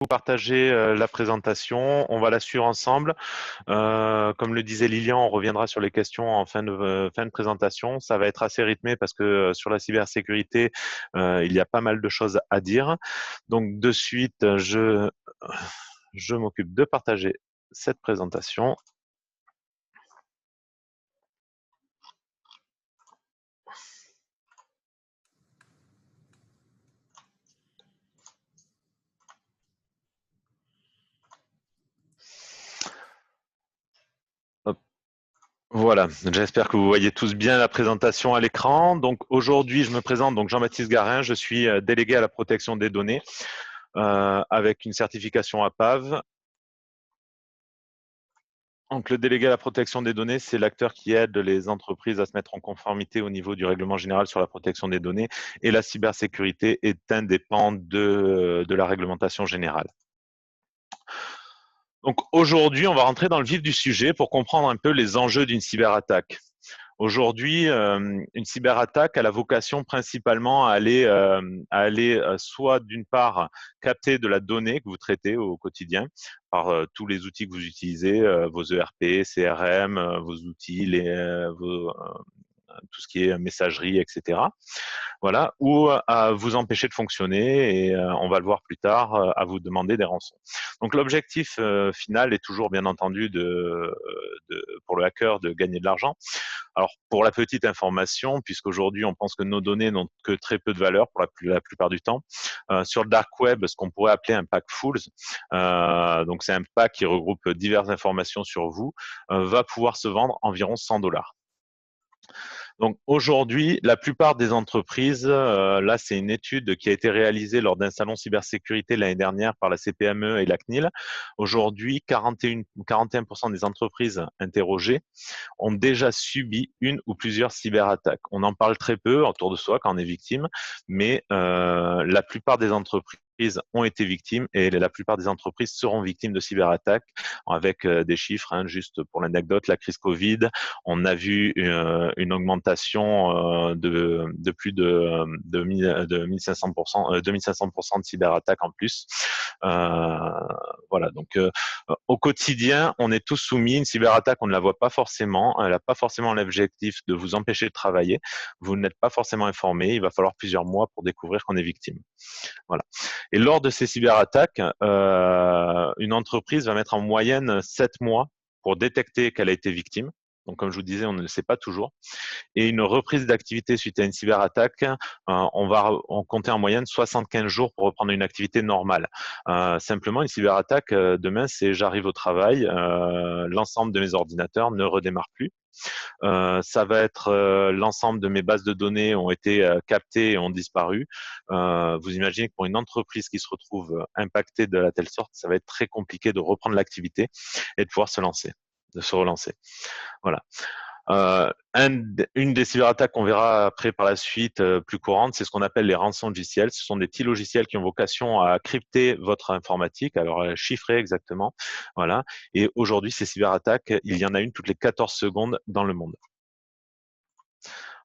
Vous partager la présentation, on va la suivre ensemble. Comme le disait Lilian, on reviendra sur les questions en fin de présentation. Ça va être assez rythmé parce que sur la cybersécurité, il y a pas mal de choses à dire. Donc de suite, je m'occupe de partager cette présentation. Voilà, j'espère que vous voyez tous bien la présentation à l'écran. Donc aujourd'hui, je me présente, donc Jean-Baptiste Garin, je suis délégué à la protection des données avec une certification APAV. Donc, le délégué à la protection des données, c'est l'acteur qui aide les entreprises à se mettre en conformité au niveau du règlement général sur la protection des données, et la cybersécurité est un des pans de la réglementation générale. Donc aujourd'hui, on va rentrer dans le vif du sujet pour comprendre un peu les enjeux d'une cyberattaque. Aujourd'hui, une cyberattaque a la vocation principalement à aller soit d'une part capter de la donnée que vous traitez au quotidien par tous les outils que vous utilisez, vos ERP, CRM, vos outils, tout ce qui est messagerie, etc. Voilà, ou à vous empêcher de fonctionner et on va le voir plus tard, à vous demander des rançons. Donc l'objectif final est toujours bien entendu pour le hacker de gagner de l'argent. Alors pour la petite information, puisqu'aujourd'hui on pense que nos données n'ont que très peu de valeur pour la plupart du temps, sur le dark web, ce qu'on pourrait appeler un pack fools, donc c'est un pack qui regroupe diverses informations sur vous, va pouvoir se vendre environ 100 $. Donc aujourd'hui, la plupart des entreprises, là c'est une étude qui a été réalisée lors d'un salon cybersécurité l'année dernière par la CPME et la CNIL. Aujourd'hui, 41% des entreprises interrogées ont déjà subi une ou plusieurs cyberattaques. On en parle très peu autour de soi quand on est victime, mais la plupart des entreprises ont été victimes et la plupart des entreprises seront victimes de cyberattaques avec des chiffres, hein, juste pour l'anecdote, la crise Covid, on a vu une augmentation de plus de 1500%, 2500% de cyberattaques en plus. Voilà, donc au quotidien, on est tous soumis. Une cyberattaque, on ne la voit pas forcément. Elle n'a pas forcément l'objectif de vous empêcher de travailler. Vous n'êtes pas forcément informé. Il va falloir plusieurs mois pour découvrir qu'on est victime. Voilà. Et lors de ces cyberattaques, une entreprise va mettre en moyenne 7 mois pour détecter qu'elle a été victime. Donc, comme je vous disais, on ne le sait pas toujours. Et une reprise d'activité suite à une cyberattaque, on comptait en moyenne 75 jours pour reprendre une activité normale. Simplement, une cyberattaque, demain, c'est j'arrive au travail, l'ensemble de mes ordinateurs ne redémarre plus. Ça va être l'ensemble de mes bases de données ont été captées et ont disparu. Vous imaginez que pour une entreprise qui se retrouve impactée de la telle sorte, ça va être très compliqué de reprendre l'activité et de pouvoir de se relancer. Voilà. Une des cyberattaques qu'on verra après par la suite plus courantes, c'est ce qu'on appelle les rançongiciels. Ce sont des petits logiciels qui ont vocation à crypter votre informatique, alors chiffrer exactement. Voilà. Et aujourd'hui, ces cyberattaques, il y en a une toutes les 14 secondes dans le monde.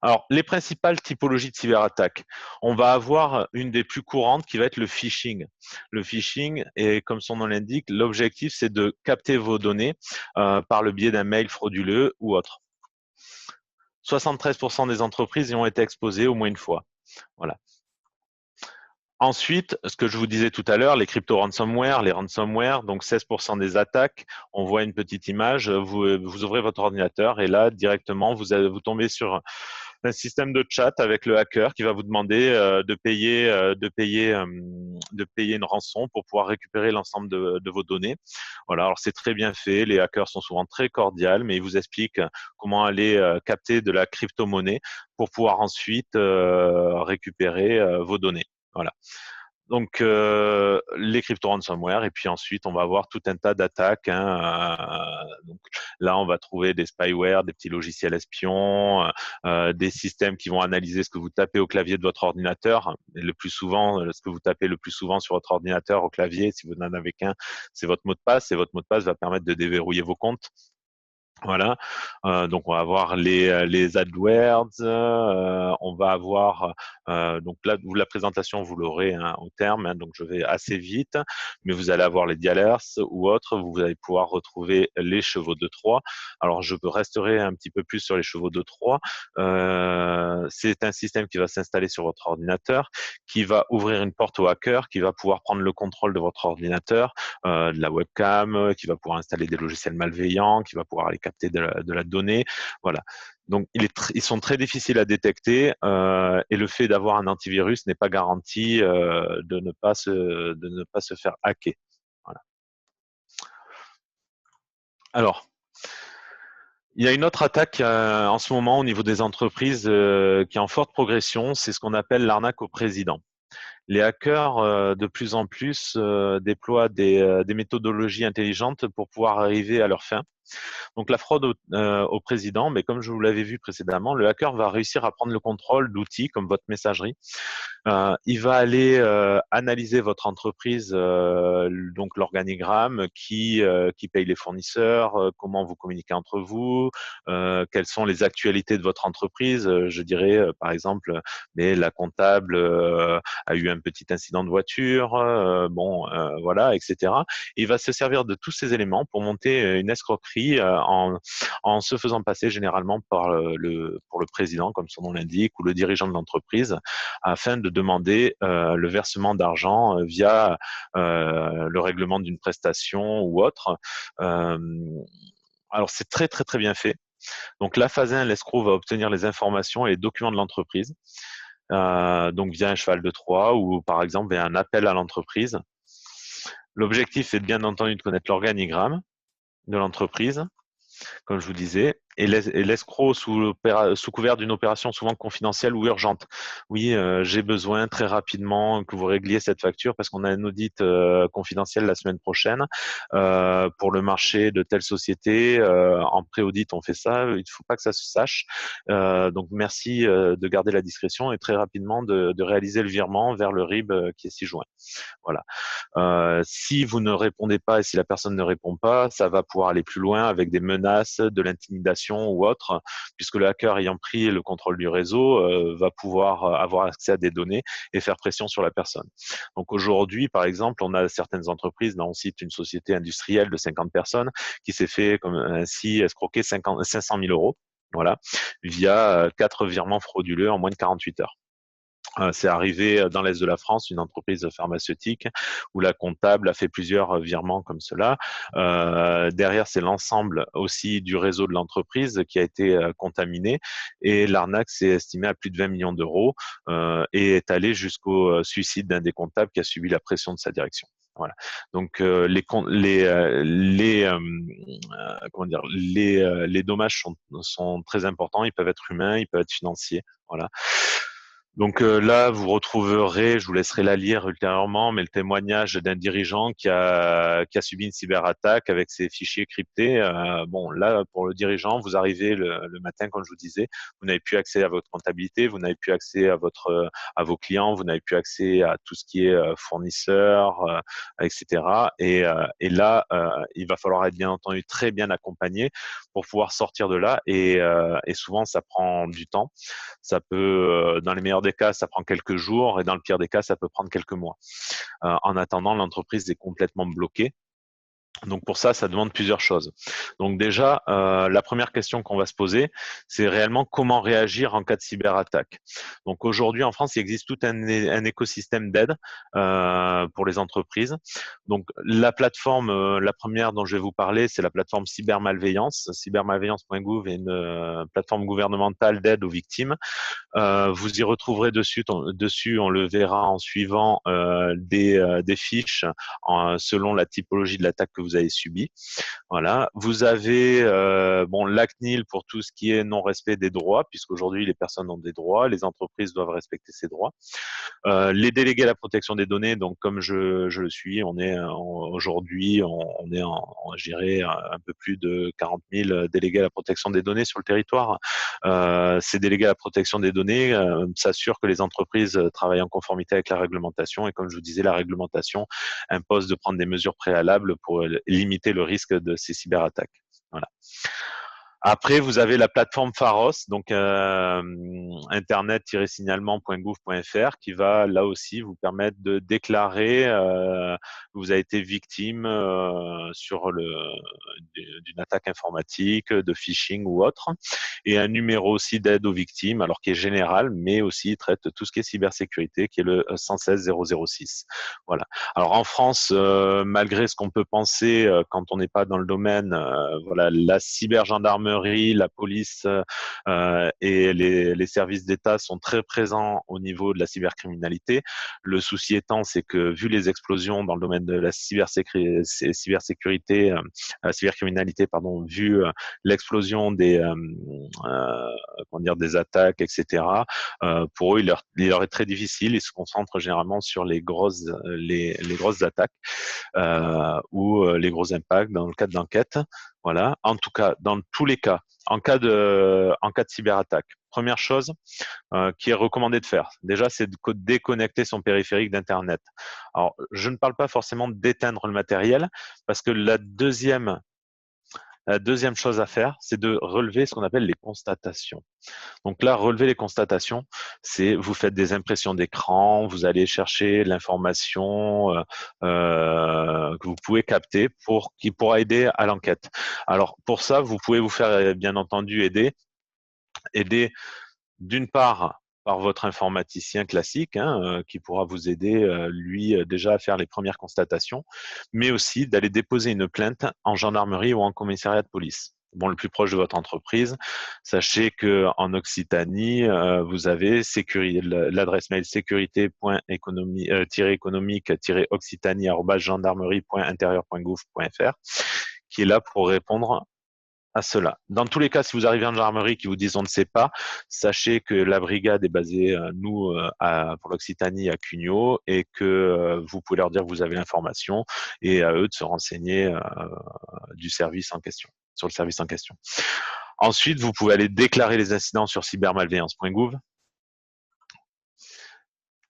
Alors, les principales typologies de cyberattaques. On va avoir une des plus courantes qui va être le phishing. Le phishing, et comme son nom l'indique, l'objectif, c'est de capter vos données par le biais d'un mail frauduleux ou autre. 73% des entreprises y ont été exposées au moins une fois. Voilà. Ensuite, ce que je vous disais tout à l'heure, les crypto-ransomware, les ransomware, donc 16% des attaques, on voit une petite image, vous ouvrez votre ordinateur et là, directement, vous tombez sur un système de chat avec le hacker qui va vous demander de payer une rançon pour pouvoir récupérer l'ensemble de vos données. Voilà, alors c'est très bien fait, les hackers sont souvent très cordiaux, mais ils vous expliquent comment aller capter de la crypto-monnaie pour pouvoir ensuite récupérer vos données. Voilà. Donc les crypto-ransomware et puis ensuite on va avoir tout un tas d'attaques. Hein, donc là on va trouver des spyware, des petits logiciels espions, des systèmes qui vont analyser ce que vous tapez au clavier de votre ordinateur. Et le plus souvent, ce que vous tapez le plus souvent sur votre ordinateur au clavier, si vous n'en avez qu'un, c'est votre mot de passe. Et votre mot de passe va permettre de déverrouiller vos comptes. Voilà, donc on va avoir les AdWords, on va avoir donc là la présentation vous l'aurez hein, au terme, hein, donc je vais assez vite, mais vous allez avoir les dialers ou autres, vous allez pouvoir retrouver les chevaux de Troie. Alors je resterai un petit peu plus sur les chevaux de Troie. C'est un système qui va s'installer sur votre ordinateur, qui va ouvrir une porte au hacker, qui va pouvoir prendre le contrôle de votre ordinateur, de la webcam, qui va pouvoir installer des logiciels malveillants, qui va pouvoir aller capter de la donnée. Voilà. Donc, ils sont très difficiles à détecter et le fait d'avoir un antivirus n'est pas garanti de ne pas se faire hacker. Voilà. Alors, il y a une autre attaque en ce moment au niveau des entreprises qui est en forte progression, c'est ce qu'on appelle l'arnaque au président. Les hackers, de plus en plus, déploient des méthodologies intelligentes pour pouvoir arriver à leur fin. Donc la fraude au président, mais comme je vous l'avais vu précédemment, le hacker va réussir à prendre le contrôle d'outils comme votre messagerie. Il va aller analyser votre entreprise, donc l'organigramme, qui paye les fournisseurs, comment vous communiquez entre vous, quelles sont les actualités de votre entreprise. Je dirais par exemple, mais la comptable a eu un petit incident de voiture, bon voilà, etc. Il va se servir de tous ces éléments pour monter une escroquerie en se faisant passer généralement pour le président, comme son nom l'indique, ou le dirigeant de l'entreprise, afin de demander le versement d'argent via le règlement d'une prestation ou autre. Euh, alors c'est très très très bien fait. Donc la phase 1, l'escroc va obtenir les informations et les documents de l'entreprise, donc via un cheval de Troie ou par exemple via un appel à l'entreprise. L'objectif est bien entendu de connaître l'organigramme de l'entreprise, comme je vous disais, et l'escroc sous couvert d'une opération souvent confidentielle ou urgente. Oui, j'ai besoin très rapidement que vous régliez cette facture parce qu'on a un audit confidentiel la semaine prochaine pour le marché de telle société. En pré-audit, on fait ça. Il ne faut pas que ça se sache. Donc, merci de garder la discrétion et très rapidement de réaliser le virement vers le RIB qui est ci-joint. Voilà. Si vous ne répondez pas et si la personne ne répond pas, ça va pouvoir aller plus loin avec des menaces, de l'intimidation ou autre, puisque le hacker ayant pris le contrôle du réseau va pouvoir avoir accès à des données et faire pression sur la personne. Donc aujourd'hui, par exemple, on a certaines entreprises, là on cite une société industrielle de 50 personnes qui s'est fait comme ainsi escroquer 500 000 euros, voilà, via 4 virements frauduleux en moins de 48 heures. C'est arrivé dans l'Est de la France, une entreprise pharmaceutique où la comptable a fait plusieurs virements comme cela. Derrière, c'est l'ensemble aussi du réseau de l'entreprise qui a été contaminé et l'arnaque s'est estimée à plus de 20 millions d'euros et est allée jusqu'au suicide d'un des comptables qui a subi la pression de sa direction. Voilà. Donc comment dire, les dommages sont très importants. Ils peuvent être humains, ils peuvent être financiers. Voilà. Donc là, vous retrouverez, je vous laisserai la lire ultérieurement, mais le témoignage d'un dirigeant qui a subi une cyberattaque avec ses fichiers cryptés. Bon, là, pour le dirigeant, vous arrivez le matin, comme je vous disais, vous n'avez plus accès à votre comptabilité, vous n'avez plus accès à vos clients, vous n'avez plus accès à tout ce qui est fournisseur, etc. Et là, il va falloir être bien entendu très bien accompagné pour pouvoir sortir de là. Et souvent, ça prend du temps. Ça peut, dans les meilleurs des cas, ça prend quelques jours et dans le pire des cas, ça peut prendre quelques mois. En attendant, l'entreprise est complètement bloquée. Donc pour ça, ça demande plusieurs choses. Donc déjà, la première question qu'on va se poser, c'est réellement comment réagir en cas de cyberattaque. Donc aujourd'hui en France, il existe tout un écosystème d'aide pour les entreprises. Donc la plateforme, la première dont je vais vous parler, c'est la plateforme Cybermalveillance. Cybermalveillance.gouv est une plateforme gouvernementale d'aide aux victimes. Vous y retrouverez dessus, on le verra en suivant des fiches selon la typologie de l'attaque que vous avez subie. Voilà. Vous avez bon la CNIL pour tout ce qui est non-respect des droits, puisqu'aujourd'hui les personnes ont des droits, les entreprises doivent respecter ces droits. Les délégués à la protection des données, donc comme je le suis, on est aujourd'hui, on est je dirais, un peu plus de 40 000 délégués à la protection des données sur le territoire. Ces délégués à la protection des données s'assurent que les entreprises travaillent en conformité avec la réglementation et comme je vous disais, la réglementation impose de prendre des mesures préalables pour limiter le risque de ces cyberattaques. Voilà. Après, vous avez la plateforme Pharos, donc internet-signalement.gouv.fr, qui va là aussi vous permettre de déclarer que vous avez été victime d'une attaque informatique, de phishing ou autre, et un numéro aussi d'aide aux victimes, alors qui est général, mais aussi traite tout ce qui est cybersécurité, qui est le 116 006. Voilà. Alors en France, malgré ce qu'on peut penser quand on n'est pas dans le domaine, voilà, la cybergendarmerie, la police et les services d'État sont très présents au niveau de la cybercriminalité. Le souci étant, c'est que vu les explosions dans le domaine de la cybersécurité, la cybercriminalité, pardon, vu l'explosion des attaques, etc. Pour eux, il leur est très difficile. Ils se concentrent généralement sur les grosses attaques ou les gros impacts dans le cadre d'enquête. Voilà. En tout cas, dans tous les cas, en cas de cyberattaque, première chose qui est recommandé de faire, déjà, c'est de déconnecter son périphérique d'Internet. Alors, je ne parle pas forcément d'éteindre le matériel, parce que la deuxième chose à faire, c'est de relever ce qu'on appelle les constatations. Donc là, relever les constatations, c'est vous faites des impressions d'écran, vous allez chercher l'information que vous pouvez capter qui pourra aider à l'enquête. Alors pour ça, vous pouvez vous faire bien entendu aider d'une part par votre informaticien classique, qui pourra vous aider, lui, déjà à faire les premières constatations, mais aussi d'aller déposer une plainte en gendarmerie ou en commissariat de police. Bon, le plus proche de votre entreprise. Sachez que en Occitanie, vous avez l'adresse mail sécurité.économique-occitanie@gendarmerie.intérieur.gouv.fr qui est là pour répondre à cela. Dans tous les cas, si vous arrivez en gendarmerie qui vous disent on ne sait pas, sachez que la brigade est basée, pour l'Occitanie, à Cugnot, et que vous pouvez leur dire que vous avez l'information et à eux de se renseigner sur le service en question. Ensuite, vous pouvez aller déclarer les incidents sur cybermalveillance.gouv.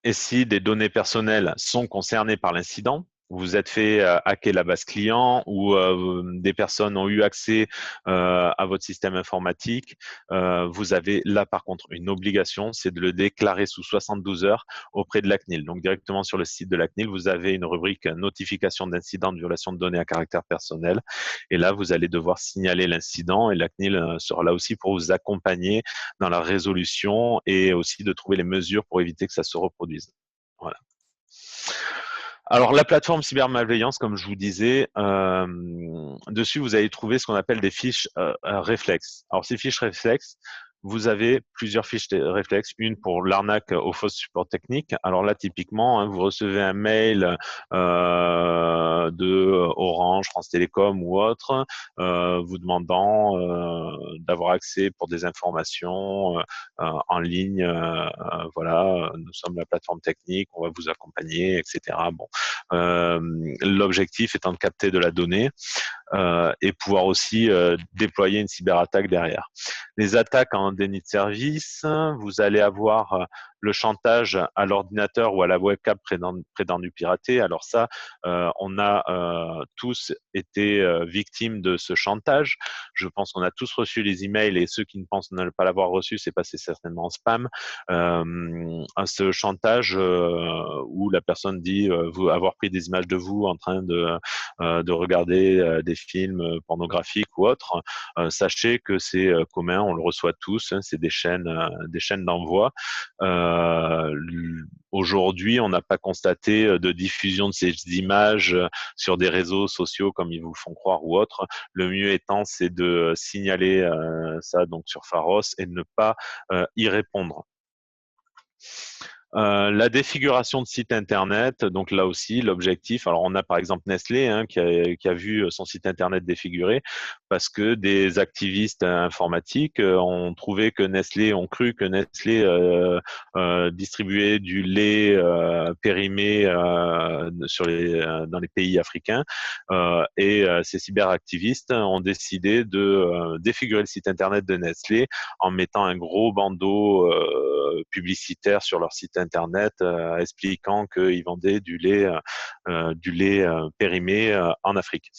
Et si des données personnelles sont concernées par l'incident, vous êtes fait hacker la base client ou des personnes ont eu accès à votre système informatique, vous avez là par contre une obligation, c'est de le déclarer sous 72 heures auprès de la CNIL. Donc directement sur le site de la CNIL, vous avez une rubrique notification d'incident de violation de données à caractère personnel. Et là, vous allez devoir signaler l'incident et la CNIL sera là aussi pour vous accompagner dans la résolution et aussi de trouver les mesures pour éviter que ça se reproduise. Voilà. Alors, la plateforme cybermalveillance, comme je vous disais, dessus, vous allez trouver ce qu'on appelle des fiches réflexes. Alors, ces fiches réflexes, vous avez plusieurs fiches réflexes. Une pour l'arnaque aux fausses supports techniques. Alors là, typiquement, vous recevez un mail de Orange, France Télécom ou autre, vous demandant d'avoir accès pour des informations en ligne. Voilà, nous sommes la plateforme technique, on va vous accompagner, etc. Bon, l'objectif étant de capter de la donnée et pouvoir aussi déployer une cyberattaque derrière. Les attaques en déni de service, vous allez avoir le chantage à l'ordinateur ou à la webcam prétendu piraté. Alors ça, on a tous été victimes de ce chantage. Je pense qu'on a tous reçu les emails et ceux qui ne pensent ne pas l'avoir reçu, c'est passé certainement en spam. Ce chantage où la personne dit avoir pris des images de vous en train de regarder des films pornographiques ou autres, sachez que c'est commun, on le reçoit tous, c'est des chaînes d'envoi. Aujourd'hui, on n'a pas constaté de diffusion de ces images sur des réseaux sociaux comme ils vous font croire ou autre. Le mieux étant, c'est de signaler ça donc sur Pharos et de ne pas y répondre. La défiguration de site internet, donc là aussi l'objectif. Alors on a par exemple Nestlé qui a vu son site internet défiguré parce que des activistes informatiques ont cru que Nestlé distribuait du lait périmé dans les pays africains et ces cyberactivistes ont décidé de défigurer le site internet de Nestlé en mettant un gros bandeau publicitaire sur leur site internet expliquant qu'ils vendaient du lait périmé en Afrique.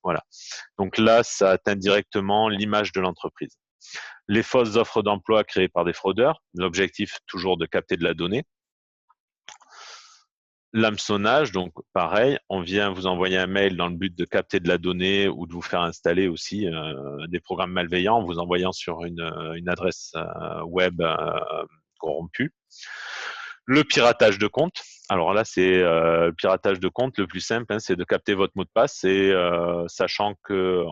Voilà. Donc là, ça exploitent indirectement l'image de l'entreprise. Les fausses offres d'emploi créées par des fraudeurs, l'objectif toujours de capter de la donnée. L'hameçonnage, donc pareil, on vient vous envoyer un mail dans le but de capter de la donnée ou de vous faire installer aussi des programmes malveillants en vous envoyant sur une adresse web corrompue. Le piratage de compte. Alors là, c'est le piratage de compte le plus simple, hein, c'est de capter votre mot de passe et sachant que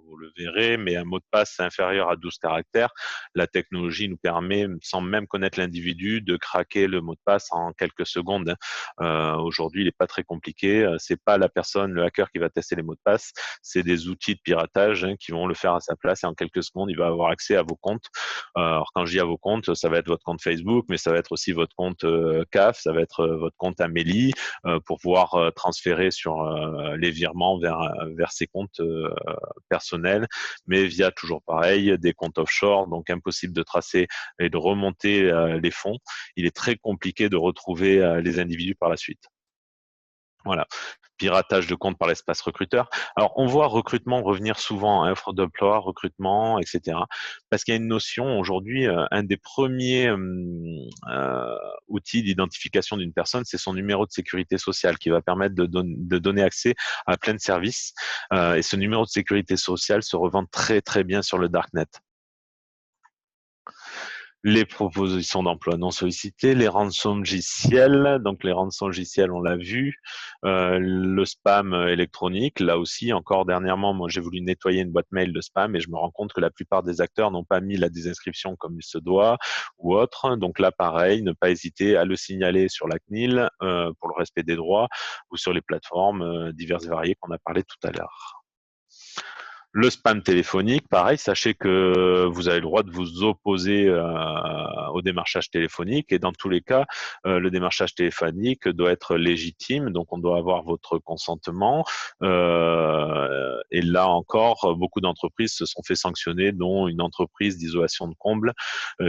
vous le verrez, mais un mot de passe inférieur à 12 caractères, la technologie nous permet, sans même connaître l'individu, de craquer le mot de passe en quelques secondes. Aujourd'hui, il n'est pas très compliqué. C'est pas la personne, le hacker, qui va tester les mots de passe, c'est des outils de piratage qui vont le faire à sa place et en quelques secondes, il va avoir accès à vos comptes. Alors, quand je dis à vos comptes, ça va être votre compte Facebook, mais ça va être aussi votre compte CAF, ça va être votre compte Amélie pour pouvoir transférer sur les virements vers ses comptes personnels, mais via toujours pareil, des comptes offshore, donc impossible de tracer et de remonter les fonds. Il est très compliqué de retrouver les individus par la suite. Voilà. Piratage de compte par l'espace recruteur. Alors, on voit recrutement revenir souvent, hein, offre d'emploi, recrutement, etc. Parce qu'il y a une notion aujourd'hui, un des premiers outils d'identification d'une personne, c'est son numéro de sécurité sociale qui va permettre de donner accès à plein de services. Et ce numéro de sécurité sociale se revend très, très bien sur le darknet. Les propositions d'emploi non sollicitées, les rançongiciels, donc les rançongiciels, on l'a vu, le spam électronique, là aussi, encore dernièrement, moi j'ai voulu nettoyer une boîte mail de spam et je me rends compte que la plupart des acteurs n'ont pas mis la désinscription comme il se doit ou autre, donc là pareil, ne pas hésiter à le signaler sur la CNIL pour le respect des droits ou sur les plateformes diverses et variées qu'on a parlé tout à l'heure. Le spam téléphonique, pareil, sachez que vous avez le droit de vous opposer au démarchage téléphonique et dans tous les cas, le démarchage téléphonique doit être légitime, donc on doit avoir votre consentement. Et là encore, beaucoup d'entreprises se sont fait sanctionner, dont une entreprise d'isolation de combles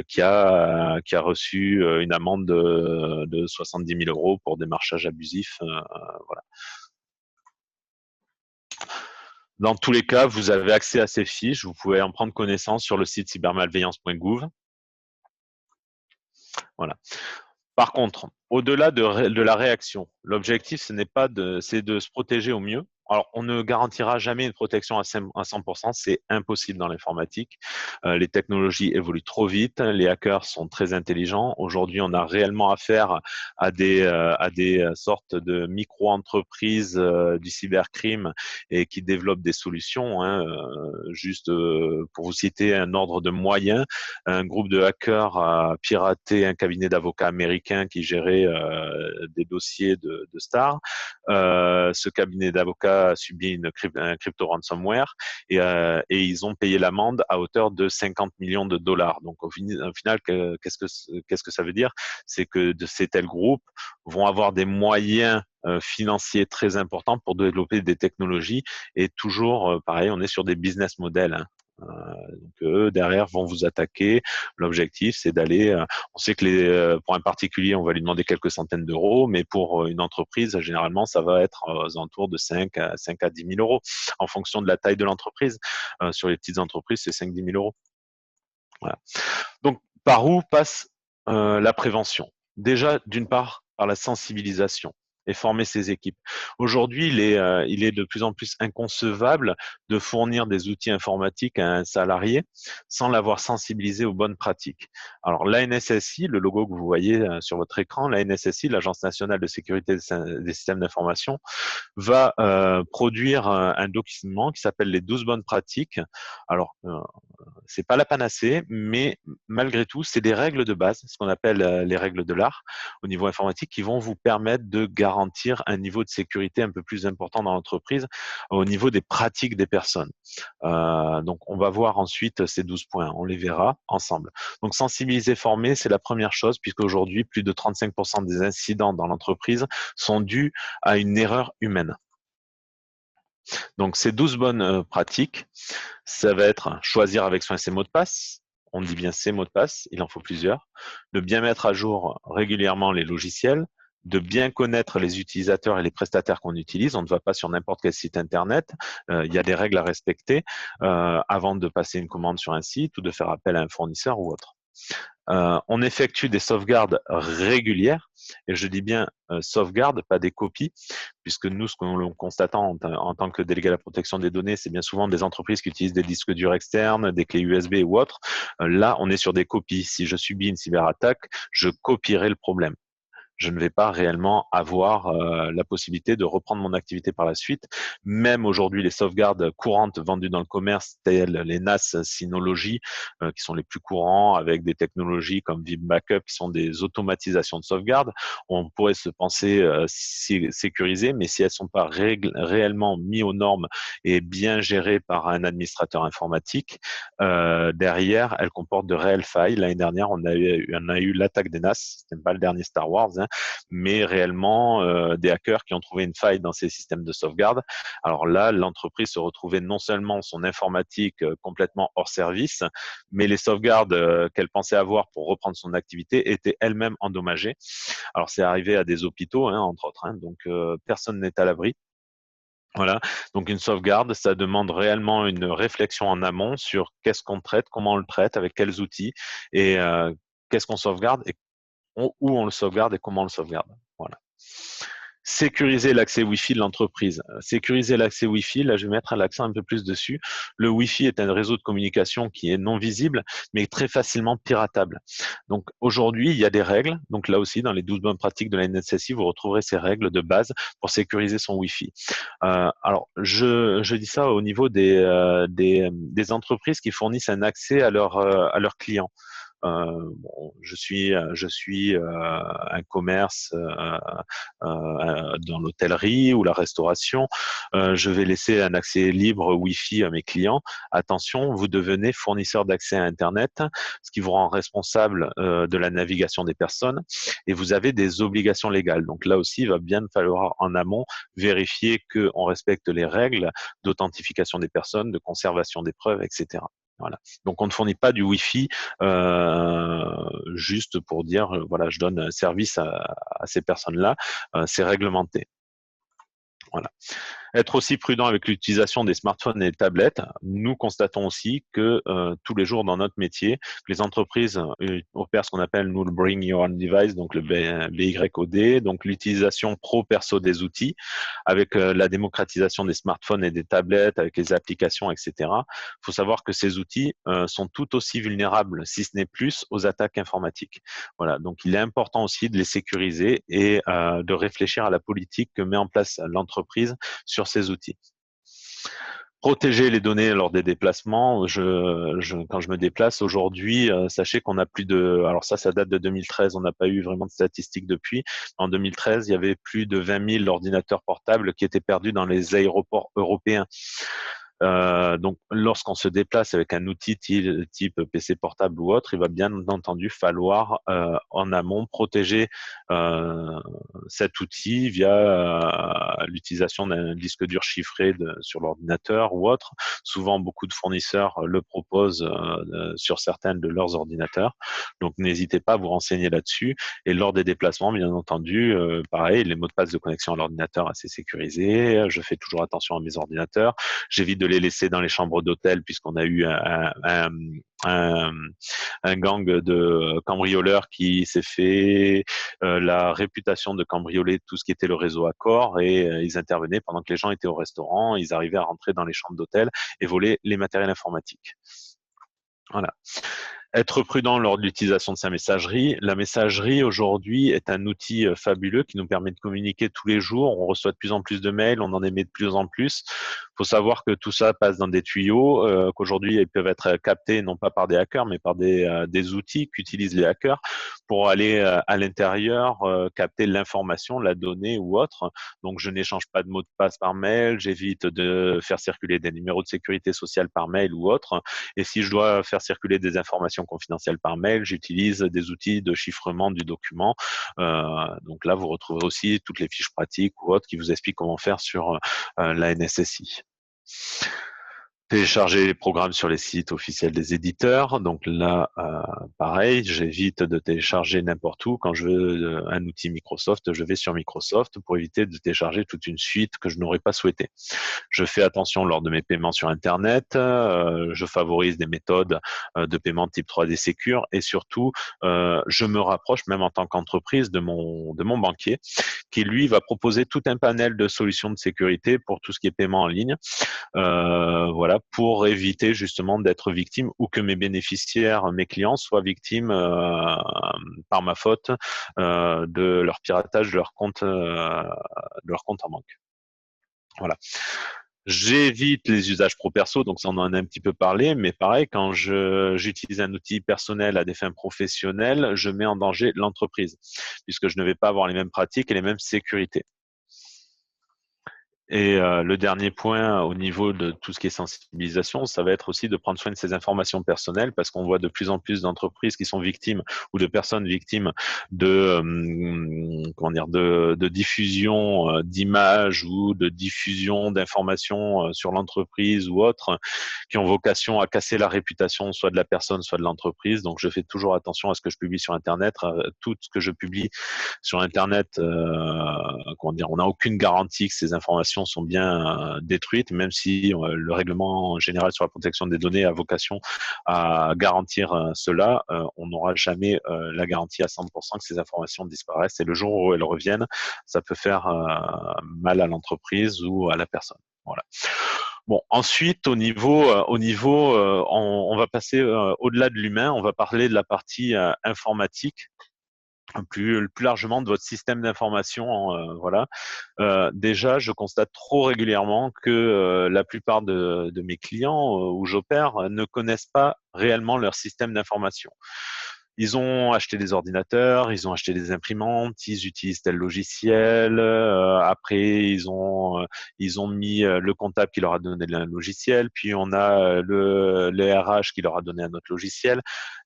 qui a reçu une amende de 70 000 € pour démarchage abusif. Voilà. Dans tous les cas, vous avez accès à ces fiches. Vous pouvez en prendre connaissance sur le site cybermalveillance.gouv. Voilà. Par contre, au-delà de la réaction, l'objectif, c'est de se protéger au mieux. Alors, on ne garantira jamais une protection à 100%, c'est impossible dans l'informatique. Les technologies évoluent trop vite, les hackers sont très intelligents. Aujourd'hui, on a réellement affaire à des sortes de micro-entreprises du cybercrime et qui développent des solutions. Hein. Juste pour vous citer un ordre de moyens, un groupe de hackers a piraté un cabinet d'avocats américain qui gérait des dossiers de stars. Ce cabinet d'avocats a subi un crypto ransomware et ils ont payé l'amende à hauteur de 50 millions de dollars. Donc au final, qu'est-ce que ça veut dire? C'est que ces tels groupes vont avoir des moyens financiers très importants pour développer des technologies et toujours, pareil, on est sur des business models. Hein. Donc eux derrière vont vous attaquer. L'objectif c'est d'aller. On sait que pour un particulier on va lui demander quelques centaines d'euros, mais pour une entreprise généralement ça va être aux alentours de 5 à 10 000 euros en fonction de la taille de l'entreprise. Sur les petites entreprises c'est 5-10 000 euros. Voilà. Donc par où passe la prévention? Déjà d'une part par la sensibilisation et former ses équipes. Aujourd'hui, il est de plus en plus inconcevable de fournir des outils informatiques à un salarié sans l'avoir sensibilisé aux bonnes pratiques. Alors, l'ANSSI, le logo que vous voyez sur votre écran, l'ANSSI, l'Agence nationale de sécurité des systèmes d'information, va produire un document qui s'appelle les 12 bonnes pratiques. Alors, c'est pas la panacée, mais malgré tout, c'est des règles de base, ce qu'on appelle les règles de l'art au niveau informatique, qui vont vous permettre de garantir un niveau de sécurité un peu plus important dans l'entreprise au niveau des pratiques des personnes. Donc, on va voir ensuite ces 12 points, on les verra ensemble. Donc, sensibiliser, former, c'est la première chose, puisqu'aujourd'hui, plus de 35% des incidents dans l'entreprise sont dus à une erreur humaine. Donc, ces 12 bonnes pratiques, ça va être choisir avec soin ses mots de passe. On dit bien ses mots de passe, il en faut plusieurs. De bien mettre à jour régulièrement les logiciels, de bien connaître les utilisateurs et les prestataires qu'on utilise. On ne va pas sur n'importe quel site internet. Il y a des règles à respecter avant de passer une commande sur un site ou de faire appel à un fournisseur ou autre. On effectue des sauvegardes régulières, et je dis bien sauvegardes, pas des copies, puisque nous, ce que l'on constate en tant que délégué à la protection des données, c'est bien souvent des entreprises qui utilisent des disques durs externes, des clés USB ou autres. Là, on est sur des copies. Si je subis une cyberattaque, je copierai le problème. Je ne vais pas réellement avoir la possibilité de reprendre mon activité par la suite. Même aujourd'hui, les sauvegardes courantes vendues dans le commerce, telles les NAS Synology, qui sont les plus courants, avec des technologies comme Veeam Backup, qui sont des automatisations de sauvegarde, on pourrait se penser sécurisées, mais si elles ne sont pas réellement mises aux normes et bien gérées par un administrateur informatique, derrière, elles comportent de réelles failles. L'année dernière, on a eu l'attaque des NAS, c'était pas le dernier Star Wars, hein, mais réellement des hackers qui ont trouvé une faille dans ces systèmes de sauvegarde. Alors là, l'entreprise se retrouvait non seulement son informatique complètement hors service, mais les sauvegardes qu'elle pensait avoir pour reprendre son activité étaient elles-mêmes endommagées. Alors c'est arrivé à des hôpitaux, hein, entre autres, hein, donc personne n'est à l'abri. Voilà, donc une sauvegarde, ça demande réellement une réflexion en amont sur qu'est-ce qu'on traite, comment on le traite, avec quels outils, et qu'est-ce qu'on sauvegarde, et où on le sauvegarde et comment on le sauvegarde. Voilà. Sécuriser l'accès Wi-Fi de l'entreprise. Sécuriser l'accès Wi-Fi, là je vais mettre l'accent un peu plus dessus. Le Wi-Fi est un réseau de communication qui est non visible, mais très facilement piratable. Donc aujourd'hui, il y a des règles. Donc là aussi, dans les 12 bonnes pratiques de la NSSI, vous retrouverez ces règles de base pour sécuriser son Wi-Fi. Alors, je dis ça au niveau des entreprises qui fournissent un accès à leurs clients. Bon, je suis un commerce dans l'hôtellerie ou la restauration. Je vais laisser un accès libre Wi-Fi à mes clients. Attention, vous devenez fournisseur d'accès à Internet, ce qui vous rend responsable de la navigation des personnes, et vous avez des obligations légales. Donc là aussi, il va bien falloir en amont vérifier qu'on respecte les règles d'authentification des personnes, de conservation des preuves, etc. Voilà. Donc on ne fournit pas du Wi-Fi juste pour dire voilà, je donne un service à ces personnes-là. C'est réglementé. Voilà. Être aussi prudent avec l'utilisation des smartphones et des tablettes. Nous constatons aussi que tous les jours dans notre métier, les entreprises opèrent ce qu'on appelle nous le Bring Your Own Device, donc le BYOD, donc l'utilisation pro-perso des outils, avec la démocratisation des smartphones et des tablettes, avec les applications, etc. Il faut savoir que ces outils sont tout aussi vulnérables, si ce n'est plus, aux attaques informatiques. Voilà, donc il est important aussi de les sécuriser et de réfléchir à la politique que met en place l'entreprise sur ces outils. Protéger les données lors des déplacements. Quand je me déplace aujourd'hui, sachez qu'on a plus de... Alors ça date de 2013, on n'a pas eu vraiment de statistiques depuis. En 2013, il y avait plus de 20 000 ordinateurs portables qui étaient perdus dans les aéroports européens. Donc, lorsqu'on se déplace avec un outil type PC portable ou autre, il va bien entendu falloir en amont protéger cet outil via l'utilisation d'un disque dur chiffré sur l'ordinateur ou autre. Souvent, beaucoup de fournisseurs le proposent sur certains de leurs ordinateurs. Donc, n'hésitez pas à vous renseigner là-dessus. Et lors des déplacements, bien entendu, pareil, les mots de passe de connexion à l'ordinateur assez sécurisés. Je fais toujours attention à mes ordinateurs. J'évite de les laisser dans les chambres d'hôtel puisqu'on a eu un gang de cambrioleurs qui s'est fait la réputation de cambrioler tout ce qui était le réseau Accor, et ils intervenaient pendant que les gens étaient au restaurant. Ils arrivaient à rentrer dans les chambres d'hôtel et voler les matériels informatiques. Voilà. Être prudent lors de l'utilisation de sa messagerie. La messagerie, aujourd'hui, est un outil fabuleux qui nous permet de communiquer tous les jours. On reçoit de plus en plus de mails, on en émet de plus en plus. Il faut savoir que tout ça passe dans des tuyaux, qu'aujourd'hui, ils peuvent être captés non pas par des hackers, mais par des outils qu'utilisent les hackers pour aller à l'intérieur, capter l'information, la donnée ou autre. Donc, je n'échange pas de mots de passe par mail, j'évite de faire circuler des numéros de sécurité sociale par mail ou autre. Et si je dois faire circuler des informations confidentielles par mail, j'utilise des outils de chiffrement du document. Donc là, vous retrouvez aussi toutes les fiches pratiques ou autres qui vous expliquent comment faire sur la NSSI. Télécharger les programmes sur les sites officiels des éditeurs. Donc là, pareil, j'évite de télécharger n'importe où. Quand je veux un outil Microsoft, je vais sur Microsoft pour éviter de télécharger toute une suite que je n'aurais pas souhaité. Je fais attention lors de mes paiements sur Internet. Je favorise des méthodes de paiement type 3D Secure et surtout, je me rapproche même en tant qu'entreprise de mon banquier qui, lui, va proposer tout un panel de solutions de sécurité pour tout ce qui est paiement en ligne. Voilà, pour éviter justement d'être victime ou que mes bénéficiaires, mes clients soient victimes par ma faute de leur piratage de leur compte en banque. Voilà. J'évite les usages pro-perso, donc ça on en a un petit peu parlé, mais pareil, quand j'utilise un outil personnel à des fins professionnelles, je mets en danger l'entreprise, puisque je ne vais pas avoir les mêmes pratiques et les mêmes sécurités. Et le dernier point au niveau de tout ce qui est sensibilisation, ça va être aussi de prendre soin de ces informations personnelles parce qu'on voit de plus en plus d'entreprises qui sont victimes ou de personnes victimes de comment dire de diffusion d'images ou de diffusion d'informations sur l'entreprise ou autres qui ont vocation à casser la réputation soit de la personne soit de l'entreprise. Donc je fais toujours attention à ce que je publie sur Internet. Tout ce que je publie sur Internet, comment dire, on n'a aucune garantie que ces informations sont bien détruites, même si le règlement général sur la protection des données a vocation à garantir cela. On n'aura jamais la garantie à 100% que ces informations disparaissent. Et le jour où elles reviennent, ça peut faire mal à l'entreprise ou à la personne. Voilà. Bon, ensuite, on va passer au-delà de l'humain. On va parler de la partie informatique. Plus largement de votre système d'information, voilà. Déjà, je constate trop régulièrement que la plupart de mes clients où j'opère ne connaissent pas réellement leur système d'information. Ils ont acheté des ordinateurs, ils ont acheté des imprimantes, ils utilisent tel logiciel. Après, ils ont mis le comptable qui leur a donné un logiciel, puis on a le RH qui leur a donné un autre logiciel.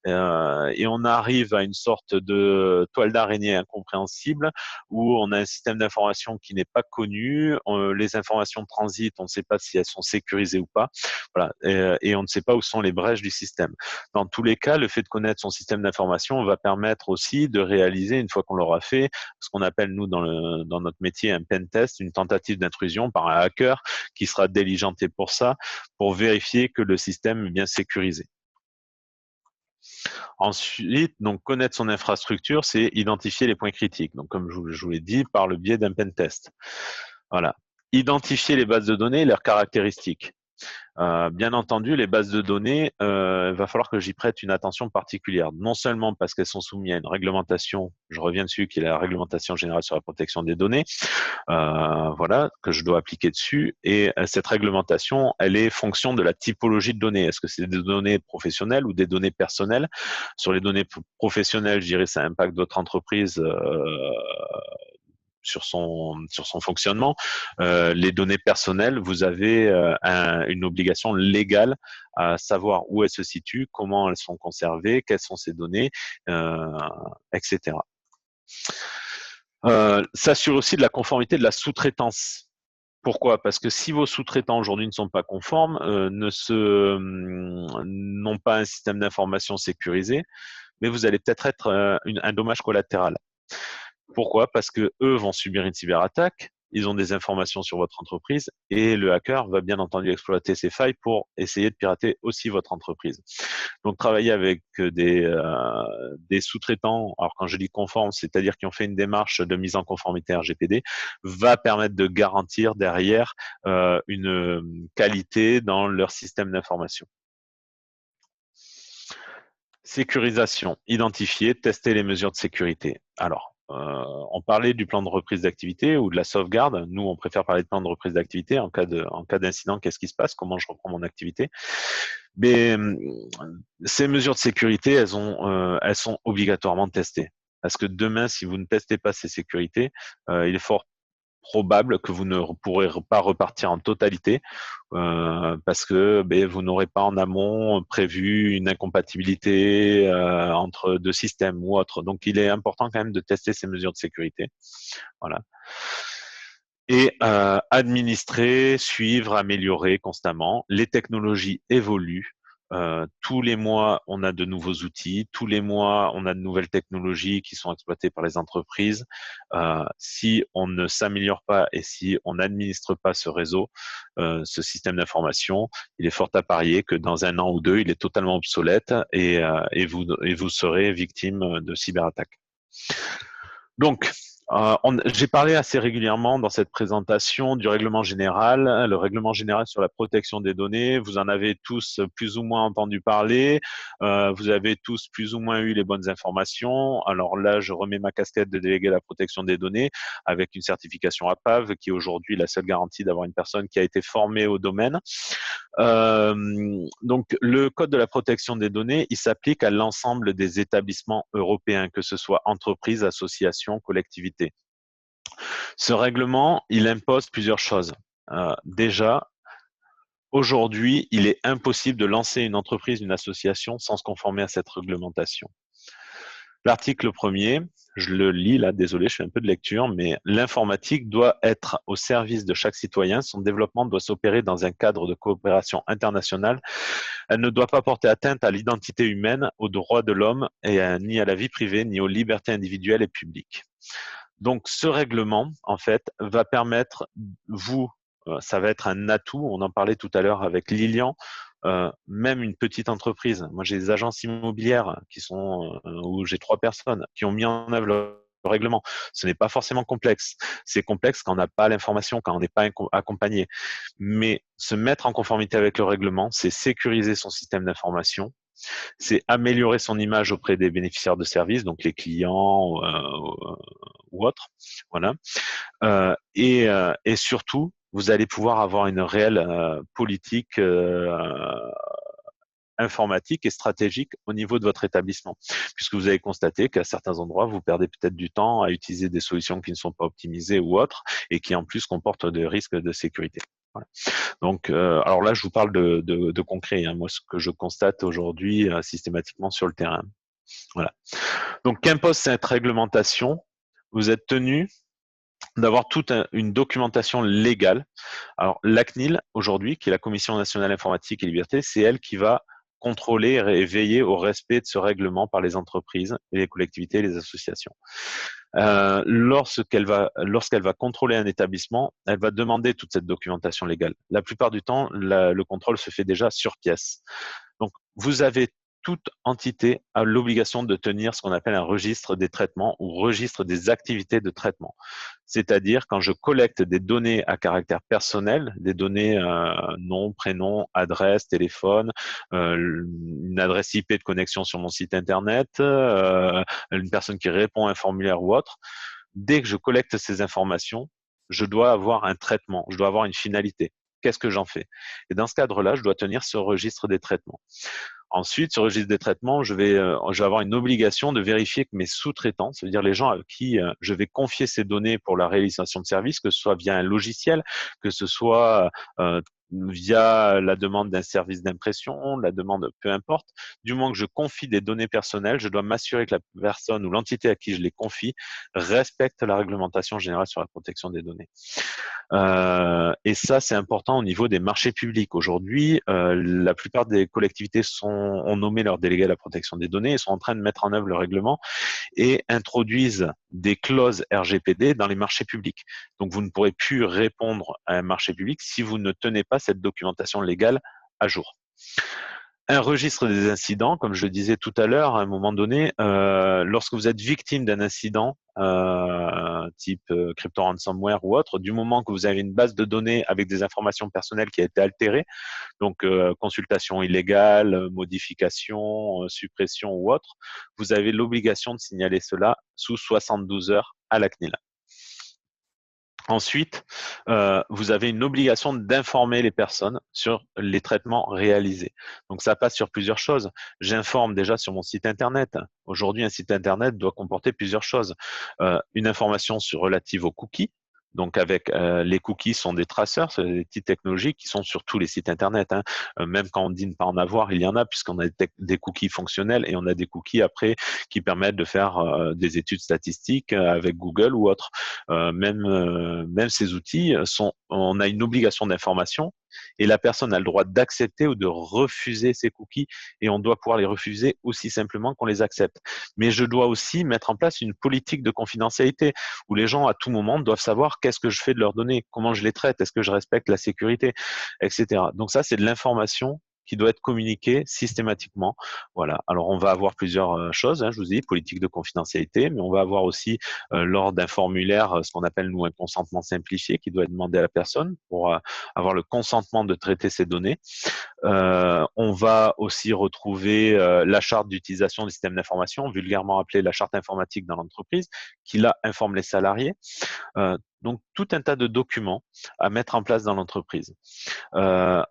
Et on arrive à une sorte de toile d'araignée incompréhensible où on a un système d'information qui n'est pas connu. Les informations transitent, on ne sait pas si elles sont sécurisées ou pas. Voilà, et on ne sait pas où sont les brèches du système. Dans tous les cas, le fait de connaître son système d'information va permettre aussi de réaliser, une fois qu'on l'aura fait, ce qu'on appelle, nous, dans notre métier, un pen test, une tentative d'intrusion par un hacker qui sera diligenté pour ça, pour vérifier que le système est bien sécurisé. Ensuite, donc connaître son infrastructure, c'est identifier les points critiques. Donc, comme je vous l'ai dit, par le biais d'un pen test. Voilà. Identifier les bases de données et leurs caractéristiques. Bien entendu, les bases de données, il va falloir que j'y prête une attention particulière. Non seulement parce qu'elles sont soumises à une réglementation, je reviens dessus, qui est la réglementation générale sur la protection des données, voilà, que je dois appliquer dessus. Et cette réglementation, elle est fonction de la typologie de données. Est-ce que c'est des données professionnelles ou des données personnelles? Sur les données professionnelles, je dirais, ça impacte votre entreprise sur son fonctionnement. Les données personnelles, vous avez une obligation légale à savoir où elles se situent, comment elles sont conservées, quelles sont ces données, etc. S'assure aussi de la conformité de la sous-traitance. Pourquoi? Parce que si vos sous-traitants aujourd'hui ne sont pas conformes, n'ont pas un système d'information sécurisé, mais vous allez peut-être être un dommage collatéral. Pourquoi? Parce que eux vont subir une cyberattaque, ils ont des informations sur votre entreprise et le hacker va bien entendu exploiter ces failles pour essayer de pirater aussi votre entreprise. Donc travailler avec des sous-traitants, alors quand je dis conformes, c'est-à-dire qui ont fait une démarche de mise en conformité RGPD, va permettre de garantir derrière une qualité dans leur système d'information. Sécurisation, identifier, tester les mesures de sécurité. Alors, on parlait du plan de reprise d'activité ou de la sauvegarde. Nous, on préfère parler de plan de reprise d'activité. En cas d'incident, qu'est-ce qui se passe? Comment je reprends mon activité? Mais ces mesures de sécurité, elles sont obligatoirement testées. Parce que demain, si vous ne testez pas ces sécurités, il est fort probable que vous ne pourrez pas repartir en totalité parce que vous n'aurez pas en amont prévu une incompatibilité entre deux systèmes ou autre. Donc, il est important quand même de tester ces mesures de sécurité. Voilà. et administrer, suivre, améliorer constamment. Les technologies évoluent. Tous les mois, on a de nouveaux outils. Tous les mois, on a de nouvelles technologies qui sont exploitées par les entreprises. Si on ne s'améliore pas et si on n'administre pas ce réseau, ce système d'information, il est fort à parier que dans un an ou deux, il est totalement obsolète et vous serez victime de cyberattaques. Donc, j'ai parlé assez régulièrement dans cette présentation du règlement général, le règlement général sur la protection des données. Vous en avez tous plus ou moins entendu parler. Vous avez tous plus ou moins eu les bonnes informations. Alors là, je remets ma casquette de délégué à la protection des données avec une certification APAV qui est aujourd'hui la seule garantie d'avoir une personne qui a été formée au domaine. Donc, le code de la protection des données, il s'applique à l'ensemble des établissements européens, que ce soit entreprises, associations, collectivités. Ce règlement, il impose plusieurs choses. Déjà, aujourd'hui, il est impossible de lancer une entreprise, une association sans se conformer à cette réglementation. L'article 1er, je le lis là, désolé, je fais un peu de lecture, mais l'informatique doit être au service de chaque citoyen. Son développement doit s'opérer dans un cadre de coopération internationale. Elle ne doit pas porter atteinte à l'identité humaine, aux droits de l'homme, et ni à la vie privée, ni aux libertés individuelles et publiques. Donc, ce règlement, en fait, va permettre, ça va être un atout, on en parlait tout à l'heure avec Lilian, même une petite entreprise. Moi, j'ai des agences immobilières où j'ai 3 personnes qui ont mis en œuvre le règlement. Ce n'est pas forcément complexe. C'est complexe quand on n'a pas l'information, quand on n'est pas accompagné. Mais se mettre en conformité avec le règlement, c'est sécuriser son système d'information, c'est améliorer son image auprès des bénéficiaires de services, donc les clients ou autres. Voilà. Et surtout, vous allez pouvoir avoir une réelle politique informatique et stratégique au niveau de votre établissement, puisque vous avez constaté qu'à certains endroits, vous perdez peut-être du temps à utiliser des solutions qui ne sont pas optimisées ou autres, et qui en plus comportent des risques de sécurité. Voilà. Donc, alors là, je vous parle de concret, hein, moi, ce que je constate aujourd'hui systématiquement sur le terrain. Voilà. Donc, qu'impose cette réglementation? Vous êtes tenu d'avoir toute une documentation légale. Alors, la CNIL, aujourd'hui, qui est la Commission nationale informatique et liberté, c'est elle qui va contrôler et veiller au respect de ce règlement par les entreprises, et les collectivités et les associations. Lorsqu'elle va contrôler un établissement, elle va demander toute cette documentation légale. La plupart du temps, le contrôle se fait déjà sur pièce. Donc, vous avez toute entité a l'obligation de tenir ce qu'on appelle un registre des traitements ou registre des activités de traitement. C'est-à-dire quand je collecte des données à caractère personnel, des données nom, prénom, adresse, téléphone, une adresse IP de connexion sur mon site internet, une personne qui répond à un formulaire ou autre, dès que je collecte ces informations, je dois avoir un traitement, je dois avoir une finalité. Qu'est-ce que j'en fais? Et dans ce cadre-là, je dois tenir ce registre des traitements. Ensuite, sur le registre des traitements, je vais avoir une obligation de vérifier que mes sous-traitants, c'est-à-dire les gens à qui je vais confier ces données pour la réalisation de services, que ce soit via un logiciel, que ce soit via la demande d'un service d'impression, la demande, peu importe, du moment que je confie des données personnelles, je dois m'assurer que la personne ou l'entité à qui je les confie respecte la réglementation générale sur la protection des données. Et ça, c'est important au niveau des marchés publics. Aujourd'hui, la plupart des collectivités ont nommé leur délégué à la protection des données et sont en train de mettre en œuvre le règlement et introduisent des clauses RGPD dans les marchés publics. Donc, vous ne pourrez plus répondre à un marché public si vous ne tenez pas cette documentation légale à jour. Un registre des incidents, comme je le disais tout à l'heure, à un moment donné, lorsque vous êtes victime d'un incident type crypto ransomware ou autre, du moment que vous avez une base de données avec des informations personnelles qui a été altérée, donc consultation illégale, modification, suppression ou autre, vous avez l'obligation de signaler cela sous 72 heures à la CNIL. Ensuite, vous avez une obligation d'informer les personnes sur les traitements réalisés. Donc, ça passe sur plusieurs choses. J'informe déjà sur mon site Internet. Aujourd'hui, un site Internet doit comporter plusieurs choses. Une information relative aux cookies. Donc avec les cookies sont des traceurs, c'est des petites technologies qui sont sur tous les sites internet, hein. Même quand on dit ne pas en avoir, il y en a puisqu'on a des cookies fonctionnels et on a des cookies après qui permettent de faire des études statistiques avec Google ou autre. Même ces outils on a une obligation d'information et la personne a le droit d'accepter ou de refuser ces cookies et on doit pouvoir les refuser aussi simplement qu'on les accepte. Mais je dois aussi mettre en place une politique de confidentialité où les gens à tout moment doivent savoir qu'est-ce que je fais de leurs données, comment je les traite, est-ce que je respecte la sécurité, etc. Donc ça, c'est de l'information qui doit être communiquée systématiquement. Voilà. Alors on va avoir plusieurs choses, hein, je vous ai dit, politique de confidentialité, mais on va avoir aussi lors d'un formulaire ce qu'on appelle nous un consentement simplifié qui doit être demandé à la personne pour avoir le consentement de traiter ces données. On va aussi retrouver la charte d'utilisation du système d'information, vulgairement appelée la charte informatique dans l'entreprise, qui là informe les salariés. Donc tout un tas de documents à mettre en place dans l'entreprise.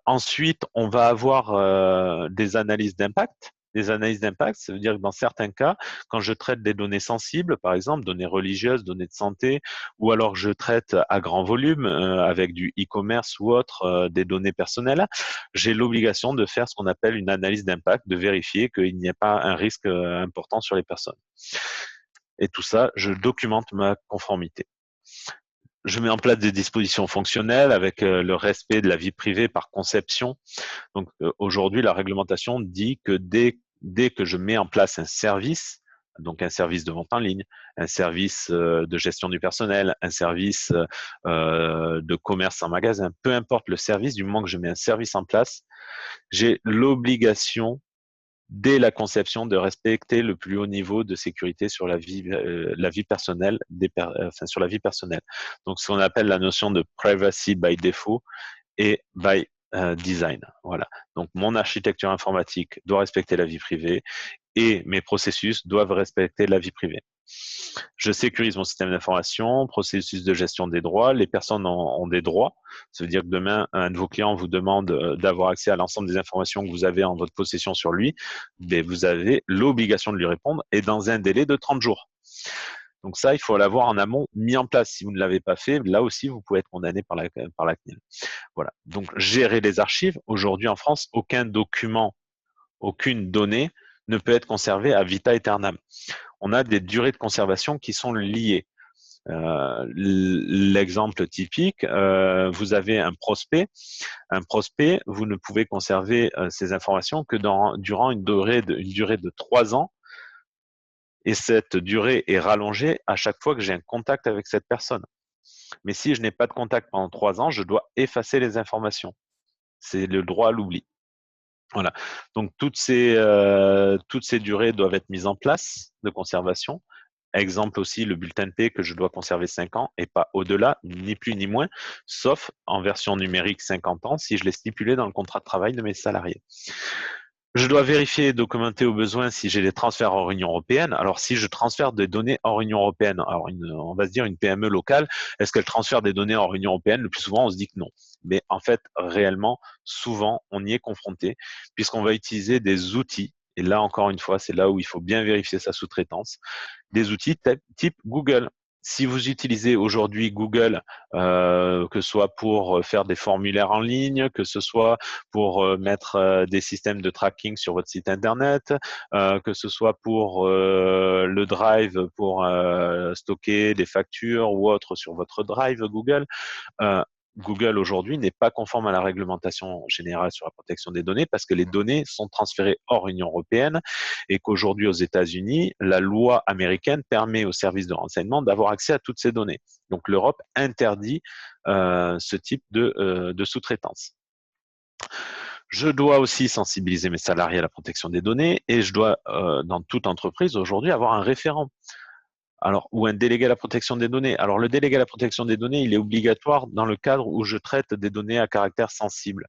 Ensuite, on va avoir des analyses d'impact. Des analyses d'impact, ça veut dire que dans certains cas, quand je traite des données sensibles, par exemple données religieuses, données de santé, ou alors je traite à grand volume avec du e-commerce ou autre des données personnelles, j'ai l'obligation de faire ce qu'on appelle une analyse d'impact, de vérifier qu'il n'y a pas un risque important sur les personnes. Et tout ça, je documente ma conformité. Je mets en place des dispositions fonctionnelles avec le respect de la vie privée par conception. Donc aujourd'hui, la réglementation dit que dès que je mets en place un service, donc un service de vente en ligne, un service de gestion du personnel, un service de commerce en magasin, peu importe le service, du moment que je mets un service en place, j'ai l'obligation dès la conception de respecter le plus haut niveau de sécurité sur la vie personnelle, sur la vie personnelle. Donc, ce qu'on appelle la notion de privacy by default et by design. Voilà. Donc, mon architecture informatique doit respecter la vie privée et mes processus doivent respecter la vie privée. Je sécurise mon système d'information, processus de gestion des droits. Les personnes ont des droits. Ça veut dire que demain, un de vos clients vous demande d'avoir accès à l'ensemble des informations que vous avez en votre possession sur lui. Mais vous avez l'obligation de lui répondre et dans un délai de 30 jours. Donc ça, il faut l'avoir en amont mis en place. Si vous ne l'avez pas fait, là aussi, vous pouvez être condamné par la CNIL. Voilà. Donc, gérer les archives. Aujourd'hui, en France, aucun document, aucune donnée ne peut être conservée à vita aeternam. On a des durées de conservation qui sont liées. L'exemple typique, vous avez un prospect. Un prospect, vous ne pouvez conserver ces informations que durant une durée de 3 ans. Et cette durée est rallongée à chaque fois que j'ai un contact avec cette personne. Mais si je n'ai pas de contact pendant 3 ans, je dois effacer les informations. C'est le droit à l'oubli. Voilà. Donc toutes ces durées doivent être mises en place de conservation. Exemple aussi, le bulletin de paie que je dois conserver 5 ans et pas au-delà, ni plus ni moins, sauf en version numérique 50 ans si je l'ai stipulé dans le contrat de travail de mes salariés. Je dois vérifier et documenter au besoin si j'ai des transferts hors Union européenne. Alors, si je transfère des données hors Union européenne, alors on va se dire une PME locale, est-ce qu'elle transfère des données hors Union européenne? Le plus souvent, on se dit que non. Mais en fait, réellement, souvent, on y est confronté puisqu'on va utiliser des outils. Et là, encore une fois, c'est là où il faut bien vérifier sa sous-traitance. Des outils type Google. Si vous utilisez aujourd'hui Google, que ce soit pour faire des formulaires en ligne, que ce soit pour mettre des systèmes de tracking sur votre site internet, que ce soit pour le Drive pour stocker des factures ou autre sur votre Drive Google, Google aujourd'hui n'est pas conforme à la réglementation générale sur la protection des données parce que les données sont transférées hors Union européenne et qu'aujourd'hui aux États-Unis, la loi américaine permet aux services de renseignement d'avoir accès à toutes ces données. Donc l'Europe interdit ce type de sous-traitance. Je dois aussi sensibiliser mes salariés à la protection des données et je dois, dans toute entreprise aujourd'hui, avoir un référent. Alors, ou un délégué à la protection des données. Alors, le délégué à la protection des données, il est obligatoire dans le cadre où je traite des données à caractère sensible,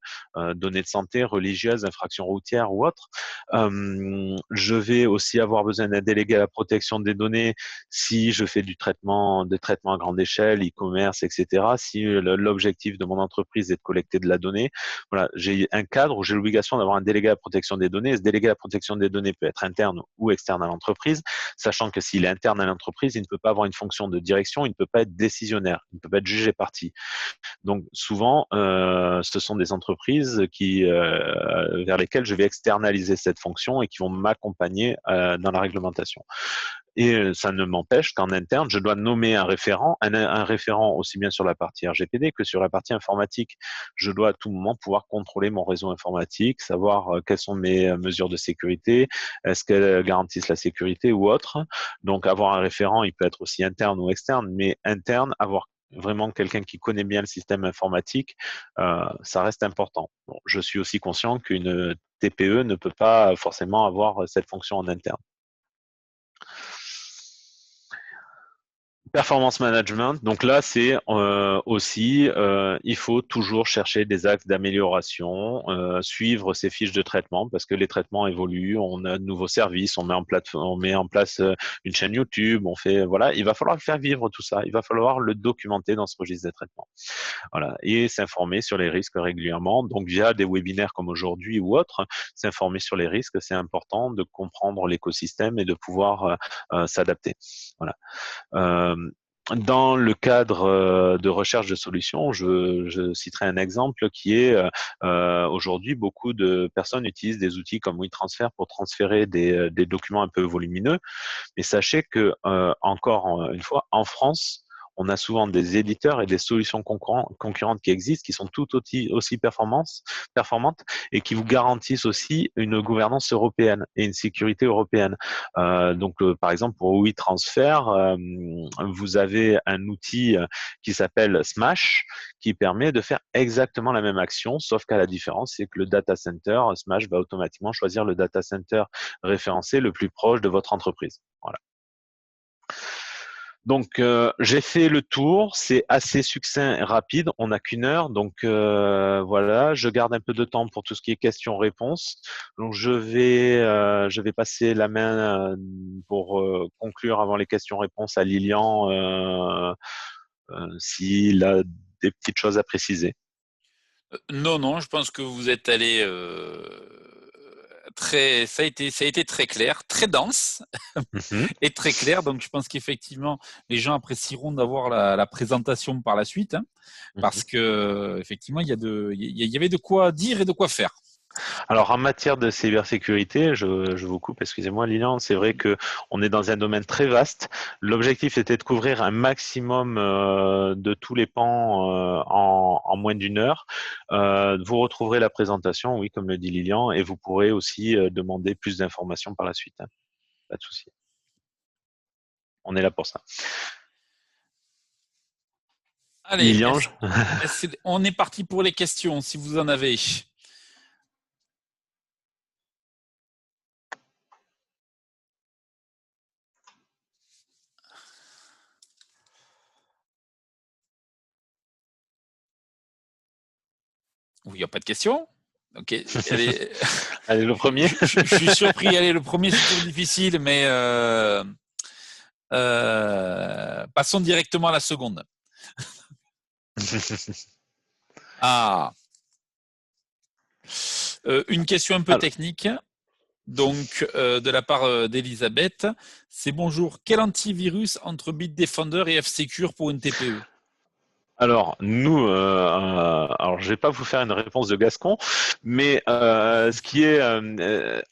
données de santé, religieuses, infractions routières ou autres. Je vais aussi avoir besoin d'un délégué à la protection des données si je fais des traitements à grande échelle, e-commerce, etc. Si l'objectif de mon entreprise est de collecter de la donnée, voilà, j'ai un cadre où j'ai l'obligation d'avoir un délégué à la protection des données. Et ce délégué à la protection des données peut être interne ou externe à l'entreprise, sachant que s'il est interne à l'entreprise, entreprise, il ne peut pas avoir une fonction de direction, il ne peut pas être décisionnaire, il ne peut pas être jugé parti. Donc souvent, ce sont des entreprises vers lesquelles je vais externaliser cette fonction et qui vont m'accompagner dans la réglementation. Et ça ne m'empêche qu'en interne, je dois nommer un référent aussi bien sur la partie RGPD que sur la partie informatique. Je dois à tout moment pouvoir contrôler mon réseau informatique, savoir quelles sont mes mesures de sécurité, est-ce qu'elles garantissent la sécurité ou autre. Donc avoir un référent, il peut être aussi interne ou externe, mais interne, avoir vraiment quelqu'un qui connaît bien le système informatique, ça reste important. Bon, je suis aussi conscient qu'une TPE ne peut pas forcément avoir cette fonction en interne. Performance management, donc là c'est aussi, il faut toujours chercher des axes d'amélioration, suivre ces fiches de traitement parce que les traitements évoluent, on a de nouveaux services, on met en place une chaîne YouTube, on fait voilà, il va falloir faire vivre tout ça, il va falloir le documenter dans ce registre des traitements. Voilà, et s'informer sur les risques régulièrement, donc via des webinaires comme aujourd'hui ou autres, s'informer sur les risques, c'est important de comprendre l'écosystème et de pouvoir s'adapter. Voilà. Dans le cadre de recherche de solutions, je citerai un exemple qui est aujourd'hui beaucoup de personnes utilisent des outils comme WeTransfer pour transférer des documents un peu volumineux. Mais sachez que encore une fois, en France, on a souvent des éditeurs et des solutions concurrentes qui existent, qui sont tout aussi performantes et qui vous garantissent aussi une gouvernance européenne et une sécurité européenne. Par exemple, pour WeTransfer, vous avez un outil qui s'appelle Smash, qui permet de faire exactement la même action, sauf qu'à la différence, c'est que le data center, Smash va automatiquement choisir le data center référencé le plus proche de votre entreprise. Voilà. Donc, j'ai fait le tour. C'est assez succinct et rapide. On n'a qu'une heure. Donc, voilà. Je garde un peu de temps pour tout ce qui est questions-réponses. Donc, je vais passer la main pour conclure avant les questions-réponses à Lilian s'il a des petites choses à préciser. Non, je pense que vous êtes allé ça a été très clair, très dense et très clair. Donc, je pense qu'effectivement, les gens apprécieront d'avoir la présentation par la suite, parce que effectivement, il y avait de quoi dire et de quoi faire. Alors, en matière de cybersécurité, je vous coupe, excusez-moi, Lilian, c'est vrai que on est dans un domaine très vaste. L'objectif était de couvrir un maximum de tous les pans en moins d'une heure. Vous retrouverez la présentation, oui, comme le dit Lilian, et vous pourrez aussi demander plus d'informations par la suite. Hein. Pas de souci. On est là pour ça. Allez, Lilian, on est parti pour les questions, si vous en avez. Oui, il n'y a pas de questions. Ok, allez. Allez, le premier. Je suis surpris. Allez, le premier, c'est toujours difficile, mais passons directement à la seconde. Ah. Une question un peu technique. Donc, de la part d'Elisabeth, c'est bonjour. Quel antivirus entre Bitdefender et F-Secure pour une TPE? Alors, nous, alors je vais pas vous faire une réponse de Gascon, mais ce qui est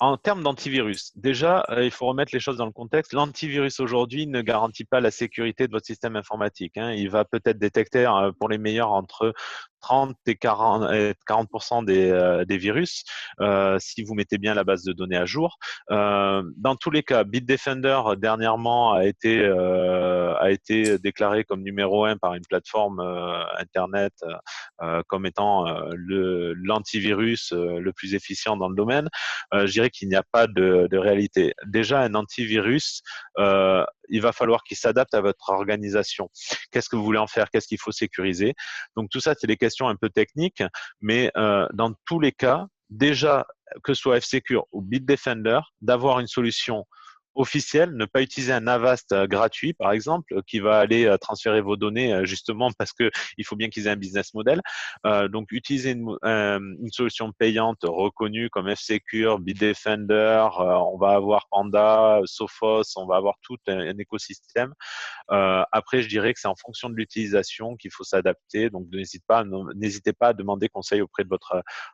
en termes d'antivirus, déjà, il faut remettre les choses dans le contexte. L'antivirus aujourd'hui ne garantit pas la sécurité de votre système informatique. Hein. Il va peut-être détecter pour les meilleurs entre 30 et 40% des virus si vous mettez bien la base de données à jour. Dans tous les cas, Bitdefender dernièrement a été déclaré comme numéro 1 par une plateforme internet comme étant l'antivirus le plus efficient dans le domaine. Je dirais qu'il n'y a pas de réalité. Déjà, un antivirus, il va falloir qu'il s'adapte à votre organisation. Qu'est-ce que vous voulez en faire? Qu'est-ce qu'il faut sécuriser? Donc tout ça, c'est des questions un peu techniques, mais dans tous les cas, déjà, que ce soit F-Secure ou Bitdefender, d'avoir une solution officiel, ne pas utiliser un Avast gratuit, par exemple, qui va aller transférer vos données justement parce que il faut bien qu'ils aient un business model. Donc, utiliser une solution payante reconnue comme F-Secure, Bitdefender, on va avoir Panda, Sophos, on va avoir tout un écosystème. Après, je dirais que c'est en fonction de l'utilisation qu'il faut s'adapter. Donc, n'hésitez pas à demander conseil auprès de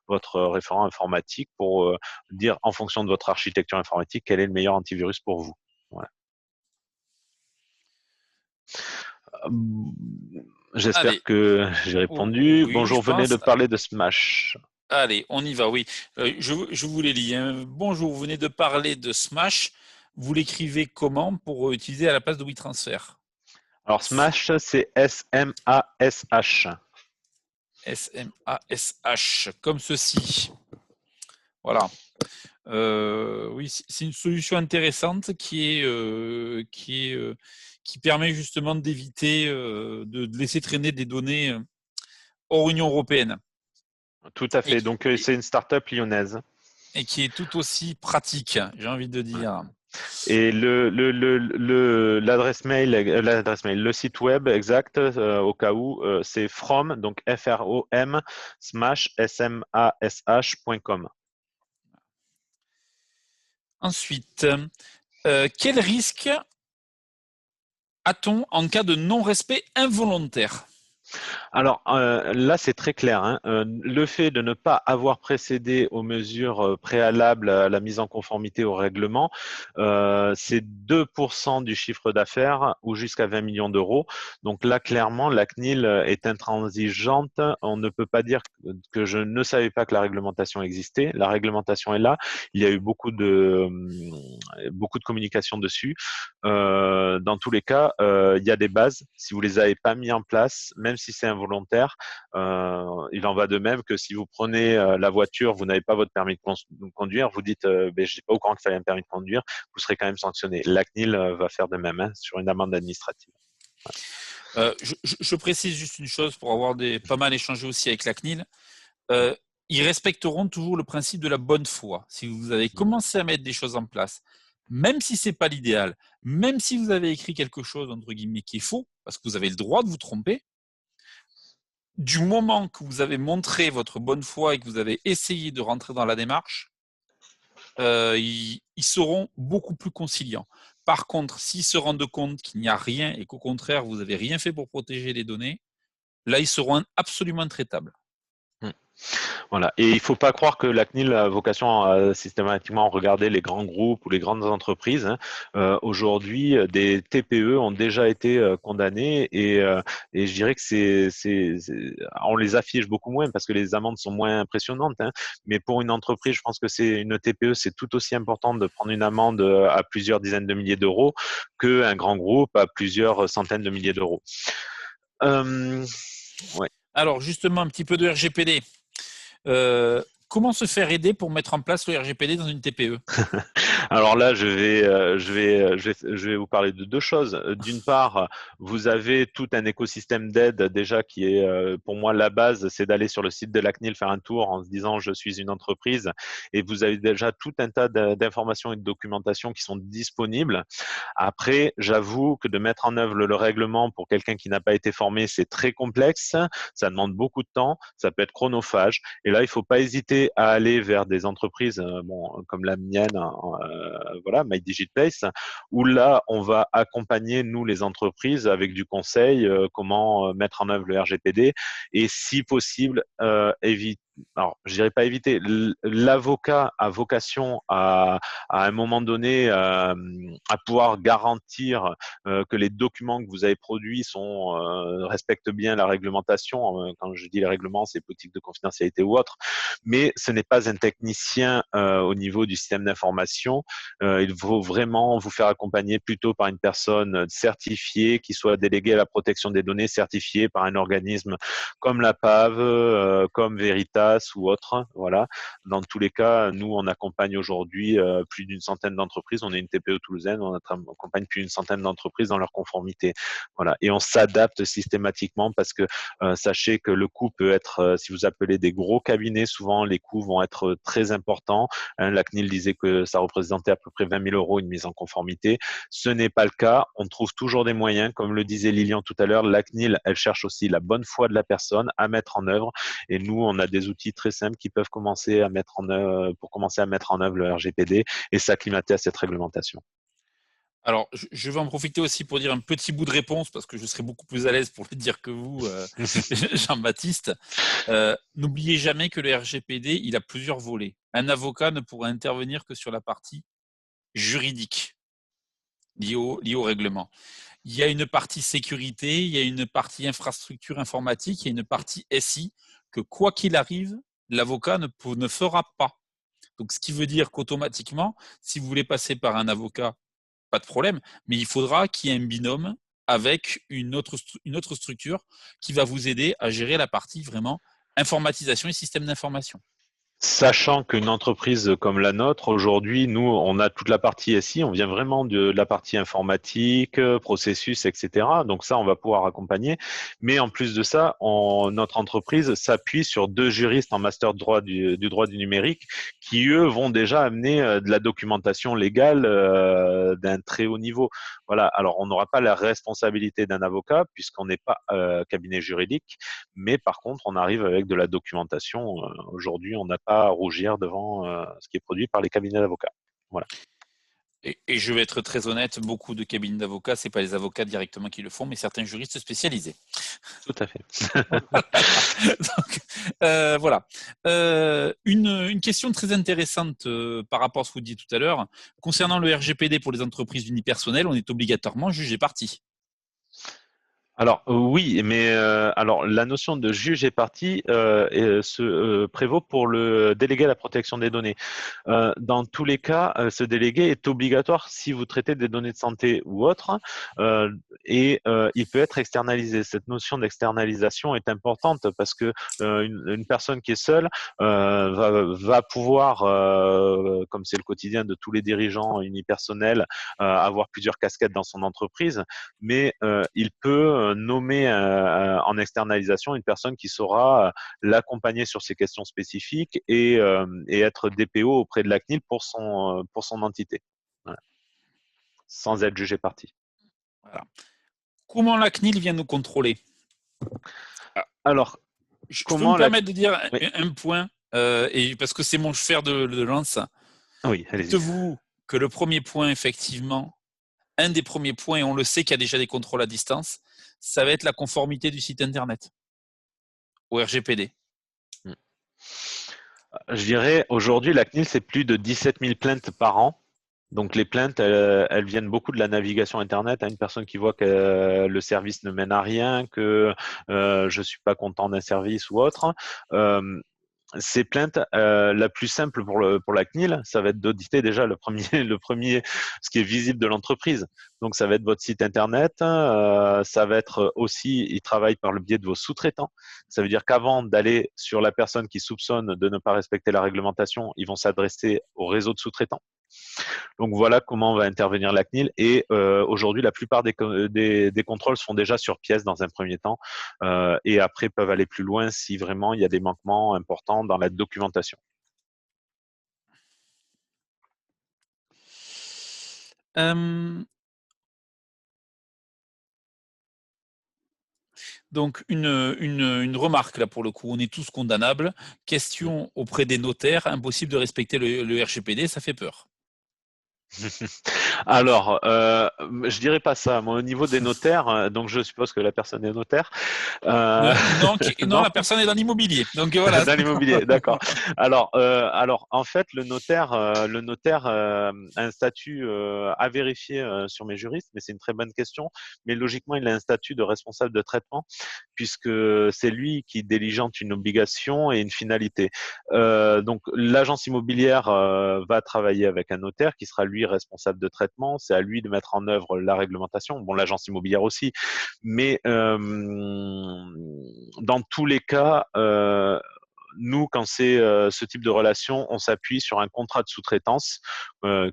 votre référent informatique pour dire en fonction de votre architecture informatique quel est le meilleur antivirus pour vous. Voilà. J'espère Allez, que j'ai répondu. oui, Bonjour, je vous venez de pense. parler de Smash. Allez, on y va, oui. Je vous l'ai dit. Bonjour, vous venez de parler de Smash. Vous l'écrivez comment pour utiliser à la place de WeTransfer? Alors, Smash, c'est S-M-A-S-H. S-M-A-S-H, comme ceci. Voilà. Oui, c'est une solution intéressante qui permet justement d'éviter de laisser traîner des données hors Union européenne. Tout à Et fait. Donc, c'est une start-up lyonnaise. et qui est tout aussi pratique, j'ai envie de dire. Et l'adresse mail, le site web exact, au cas où, c'est from, donc F-R-O-M, smash, S-M-A-S-H.com. Ensuite, quel risque a-t-on en cas de non-respect involontaire? Alors là, c'est très clair, hein. Le fait de ne pas avoir précédé aux mesures préalables à la mise en conformité au règlement, c'est 2% du chiffre d'affaires ou jusqu'à 20 millions d'euros. Donc là, clairement, la CNIL est intransigeante. On ne peut pas dire que je ne savais pas que la réglementation existait. La réglementation est là. Il y a eu beaucoup de communication dessus. Dans tous les cas, il y a des bases. Si vous les avez pas mis en place, même si c'est involontaire, il en va de même que si vous prenez la voiture, vous n'avez pas votre permis de conduire, vous dites ben, je n'ai pas au courant qu'il fallait un permis de conduire, vous serez quand même sanctionné. La CNIL va faire de même sur une amende administrative. Je précise juste une chose pour avoir pas mal échangé aussi avec la CNIL. Ils respecteront toujours le principe de la bonne foi. Si vous avez commencé à mettre des choses en place, même si c'est pas l'idéal, même si vous avez écrit quelque chose entre guillemets qui est faux, parce que vous avez le droit de vous tromper, du moment que vous avez montré votre bonne foi et que vous avez essayé de rentrer dans la démarche, ils seront beaucoup plus conciliants. Par contre, s'ils se rendent compte qu'il n'y a rien et qu'au contraire, vous n'avez rien fait pour protéger les données, là, ils seront absolument traitables. Voilà. Et il ne faut pas croire que la CNIL a vocation à systématiquement regarder les grands groupes ou les grandes entreprises, hein. Aujourd'hui, des TPE ont déjà été condamnés et je dirais que on les affiche beaucoup moins parce que les amendes sont moins impressionnantes, hein. Mais pour une entreprise, je pense que c'est une TPE, c'est tout aussi important de prendre une amende à plusieurs dizaines de milliers d'euros qu'un grand groupe à plusieurs centaines de milliers d'euros. Ouais. Alors, justement, un petit peu de RGPD. Comment se faire aider pour mettre en place le RGPD dans une TPE? Alors là, je vais vous parler de deux choses. D'une part, vous avez tout un écosystème d'aide déjà qui est, pour moi, la base, c'est d'aller sur le site de la CNIL faire un tour en se disant je suis une entreprise et vous avez déjà tout un tas d'informations et de documentation qui sont disponibles. Après, j'avoue que de mettre en œuvre le règlement pour quelqu'un qui n'a pas été formé, c'est très complexe. Ça demande beaucoup de temps. Ça peut être chronophage. Et là, il ne faut pas hésiter à aller vers des entreprises comme la mienne, voilà, My Digit Place, où là, on va accompagner, nous, les entreprises, avec du conseil, comment mettre en œuvre le RGPD et, si possible, éviter. Alors, je dirais pas éviter. L'avocat a vocation à un moment donné à pouvoir garantir que les documents que vous avez produits respectent bien la réglementation. Quand je dis les règlements, c'est politique de confidentialité ou autre. Mais ce n'est pas un technicien au niveau du système d'information. Il faut vraiment vous faire accompagner plutôt par une personne certifiée qui soit déléguée à la protection des données, certifiée par un organisme comme la PAV, comme Veritas, Caritas ou autres. Voilà. Dans tous les cas, nous, on accompagne aujourd'hui plus d'une centaine d'entreprises. On est une TPE toulousaine, on accompagne plus d'une centaine d'entreprises dans leur conformité. Voilà. Et on s'adapte systématiquement parce que sachez que le coût peut être, si vous appelez des gros cabinets, souvent les coûts vont être très importants. La CNIL disait que ça représentait à peu près 20 000 euros une mise en conformité. Ce n'est pas le cas. On trouve toujours des moyens. Comme le disait Lilian tout à l'heure, la CNIL, elle cherche aussi la bonne foi de la personne à mettre en œuvre. Et nous, on a des outils très simples qui peuvent commencer à mettre en œuvre, pour commencer à mettre en œuvre le RGPD et s'acclimater à cette réglementation. Alors, je vais en profiter aussi pour dire un petit bout de réponse parce que je serai beaucoup plus à l'aise pour le dire que vous, Jean-Baptiste. N'oubliez jamais que le RGPD, il a plusieurs volets. Un avocat ne pourra intervenir que sur la partie juridique liée au règlement. Il y a une partie sécurité, il y a une partie infrastructure informatique, il y a une partie SI que quoi qu'il arrive, l'avocat ne fera pas. Donc, ce qui veut dire qu'automatiquement, si vous voulez passer par un avocat, pas de problème, mais il faudra qu'il y ait un binôme avec une autre structure qui va vous aider à gérer la partie vraiment informatisation et système d'information. Sachant qu'une entreprise comme la nôtre, aujourd'hui, nous, on a toute la partie SI, on vient vraiment de la partie informatique, processus, etc. Donc ça, on va pouvoir accompagner. Mais en plus de ça, notre entreprise s'appuie sur 2 juristes en master de droit du droit du numérique qui, eux, vont déjà amener de la documentation légale d'un très haut niveau. Voilà. Alors, on n'aura pas la responsabilité d'un avocat puisqu'on n'est pas cabinet juridique, mais par contre, on arrive avec de la documentation. Aujourd'hui, on n'a pas à rougir devant ce qui est produit par les cabinets d'avocats. Voilà. Et je vais être très honnête, beaucoup de cabinets d'avocats, c'est pas les avocats directement qui le font, mais certains juristes spécialisés. Tout à fait. Donc, voilà. Une question très intéressante par rapport à ce que vous disiez tout à l'heure. Concernant le RGPD pour les entreprises unipersonnelles, on est obligatoirement juge et partie. Alors oui, mais alors la notion de juge et partie se prévaut pour le délégué à la protection des données. Dans tous les cas, ce délégué est obligatoire si vous traitez des données de santé ou autres, et il peut être externalisé. Cette notion d'externalisation est importante parce que une personne qui est seule va pouvoir, comme c'est le quotidien de tous les dirigeants unipersonnels, avoir plusieurs casquettes dans son entreprise, mais il peut nommer en externalisation une personne qui saura l'accompagner sur ces questions spécifiques et être DPO auprès de la CNIL pour son entité, voilà, sans être jugé parti. Voilà. Comment la CNIL vient nous contrôler? Alors, je peux me permettre de dire un point, et parce que c'est mon fer de lance. Oui, allez-y. Dites-vous que le premier point, effectivement, un des premiers points, et on le sait qu'il y a déjà des contrôles à distance, ça va être la conformité du site Internet au RGPD. Je dirais, aujourd'hui, la CNIL, c'est plus de 17 000 plaintes par an. Donc les plaintes, elles viennent beaucoup de la navigation Internet, à une personne qui voit que le service ne mène à rien, que je suis pas content d'un service ou autre. Ces plaintes, la plus simple pour la CNIL, ça va être d'auditer déjà le premier, ce qui est visible de l'entreprise. Donc, ça va être votre site internet, ça va être aussi, ils travaillent par le biais de vos sous-traitants. Ça veut dire qu'avant d'aller sur la personne qui soupçonne de ne pas respecter la réglementation, ils vont s'adresser au réseau de sous-traitants. Donc voilà comment va intervenir la CNIL. Et aujourd'hui, la plupart des contrôles se font déjà sur pièce dans un premier temps, et après peuvent aller plus loin si vraiment il y a des manquements importants dans la documentation. Donc une remarque là pour le coup, on est tous condamnables. Question auprès des notaires, impossible de respecter le RGPD, ça fait peur. Alors, je dirais pas ça. Moi, au niveau des notaires, donc je suppose que la personne est notaire. Non, la personne est dans l'immobilier. Donc voilà. Dans l'immobilier, d'accord. Alors, en fait, le notaire a un statut à vérifier sur mes juristes, mais c'est une très bonne question. Mais logiquement, il a un statut de responsable de traitement puisque c'est lui qui diligente une obligation et une finalité. Donc, l'agence immobilière va travailler avec un notaire qui sera lui responsable de traitement. C'est à lui de mettre en œuvre la réglementation. Bon, l'agence immobilière aussi, mais dans tous les cas, nous, quand c'est ce type de relation, on s'appuie sur un contrat de sous-traitance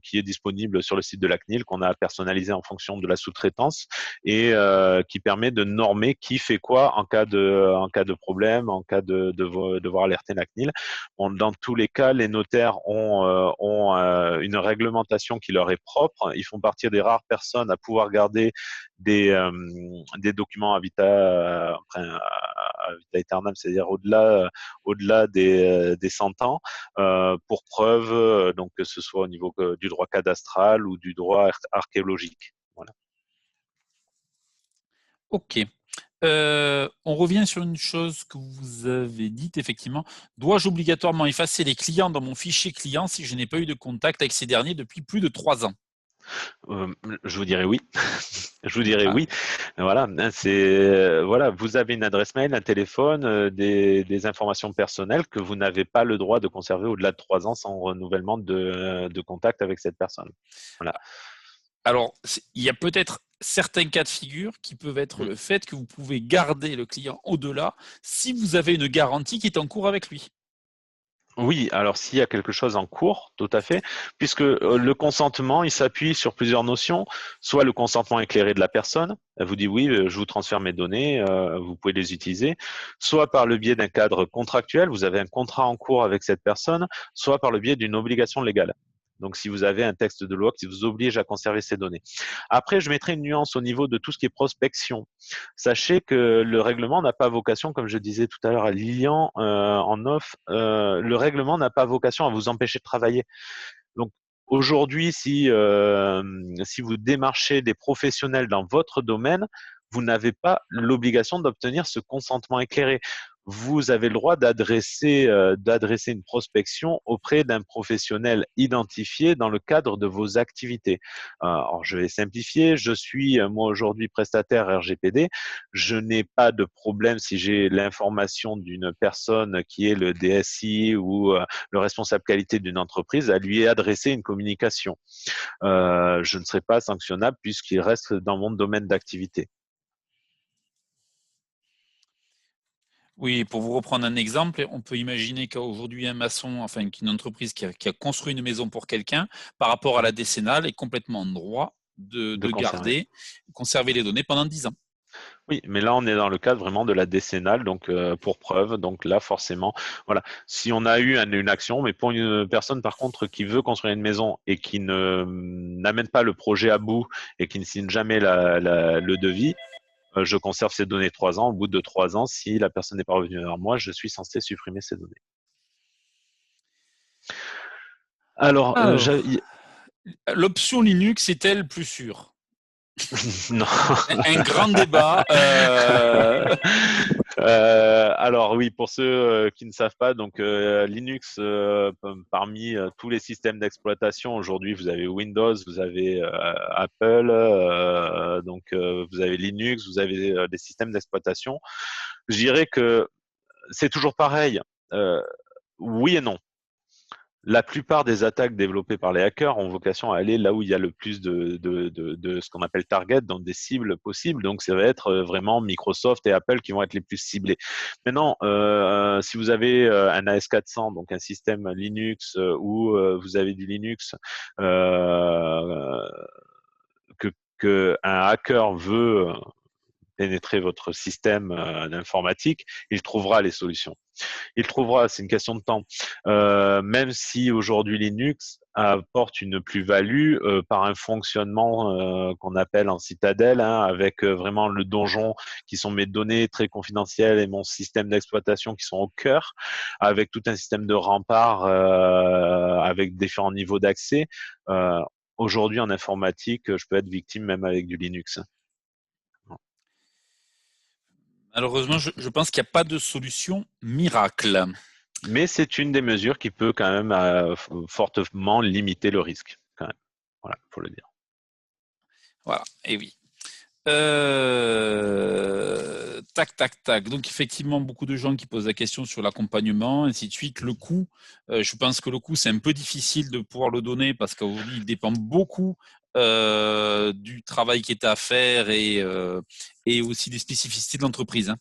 qui est disponible sur le site de la CNIL, qu'on a personnalisé en fonction de la sous-traitance et qui permet de normer qui fait quoi en cas de problème, en cas de devoir alerter la CNIL. Bon, dans tous les cas, les notaires ont une réglementation qui leur est propre. Ils font partie des rares personnes à pouvoir garder des documents à vita aeternam, c'est-à-dire au-delà des 100 ans, pour preuve, donc que ce soit au niveau du droit cadastral ou du droit archéologique. Voilà. Ok. On revient sur une chose que vous avez dite, effectivement. Dois-je obligatoirement effacer les clients dans mon fichier client si je n'ai pas eu de contact avec ces derniers depuis plus de 3 ans? Je vous dirais oui. Je vous dirais oui. Voilà, voilà, vous avez une adresse mail, un téléphone, des informations personnelles que vous n'avez pas le droit de conserver au-delà de 3 ans sans renouvellement de contact avec cette personne. Voilà. Alors, il y a peut-être certains cas de figure qui peuvent être le fait que vous pouvez garder le client au-delà si vous avez une garantie qui est en cours avec lui. Oui, alors s'il y a quelque chose en cours, tout à fait, puisque le consentement, il s'appuie sur plusieurs notions, soit le consentement éclairé de la personne, elle vous dit oui, je vous transfère mes données, vous pouvez les utiliser, soit par le biais d'un cadre contractuel, vous avez un contrat en cours avec cette personne, soit par le biais d'une obligation légale. Donc, si vous avez un texte de loi qui vous oblige à conserver ces données. Après, je mettrai une nuance au niveau de tout ce qui est prospection. Sachez que le règlement n'a pas vocation, comme je disais tout à l'heure à Lilian en off, le règlement n'a pas vocation à vous empêcher de travailler. Donc, aujourd'hui, si vous démarchez des professionnels dans votre domaine, vous n'avez pas l'obligation d'obtenir ce consentement éclairé. Vous avez le droit d'adresser une prospection auprès d'un professionnel identifié dans le cadre de vos activités. Alors, je vais simplifier. Je suis, moi, aujourd'hui, prestataire RGPD. Je n'ai pas de problème si j'ai l'information d'une personne qui est le DSI ou le responsable qualité d'une entreprise à lui adresser une communication. Je ne serai pas sanctionnable puisqu'il reste dans mon domaine d'activité. Oui, pour vous reprendre un exemple, on peut imaginer qu'aujourd'hui un maçon, enfin une entreprise qui a construit une maison pour quelqu'un, par rapport à la décennale, est complètement en droit de conserver. conserver les données pendant 10 ans. Oui, mais là, on est dans le cadre vraiment de la décennale, donc pour preuve. Donc là, forcément, voilà. Si on a eu une action, mais pour une personne, par contre, qui veut construire une maison et qui n'amène pas le projet à bout et qui ne signe jamais le devis, je conserve ces données 3 ans. Au bout de 3 ans, si la personne n'est pas revenue vers moi, je suis censé supprimer ces données. Alors, l'option Linux est-elle plus sûre? non. Un grand débat. Alors oui, pour ceux qui ne savent pas, donc Linux, parmi tous les systèmes d'exploitation, aujourd'hui vous avez Windows, vous avez Apple, donc vous avez Linux, vous avez des systèmes d'exploitation. Je dirais que c'est toujours pareil. Oui et non. La plupart des attaques développées par les hackers ont vocation à aller là où il y a le plus de ce qu'on appelle target, donc des cibles possibles. Donc, ça va être vraiment Microsoft et Apple qui vont être les plus ciblés. Maintenant, si vous avez un AS400, donc un système Linux ou vous avez du Linux que un hacker veut pénétrer votre système d'informatique, il trouvera les solutions. Il trouvera, c'est une question de temps. Même si aujourd'hui Linux apporte une plus-value par un fonctionnement qu'on appelle en citadelle, hein, avec vraiment le donjon qui sont mes données très confidentielles et mon système d'exploitation qui sont au cœur, avec tout un système de rempart avec différents niveaux d'accès. Aujourd'hui en informatique, je peux être victime même avec du Linux. Malheureusement, je pense qu'il n'y a pas de solution miracle. Mais c'est une des mesures qui peut quand même fortement limiter le risque. Quand même. Voilà, faut le dire. Voilà, et oui. Tac, tac, tac. Donc effectivement, beaucoup de gens qui posent la question sur l'accompagnement, ainsi de suite. Le coût, je pense que le coût, c'est un peu difficile de pouvoir le donner parce qu'aujourd'hui, il dépend beaucoup du travail qui est à faire et aussi des spécificités de l'entreprise. Hein.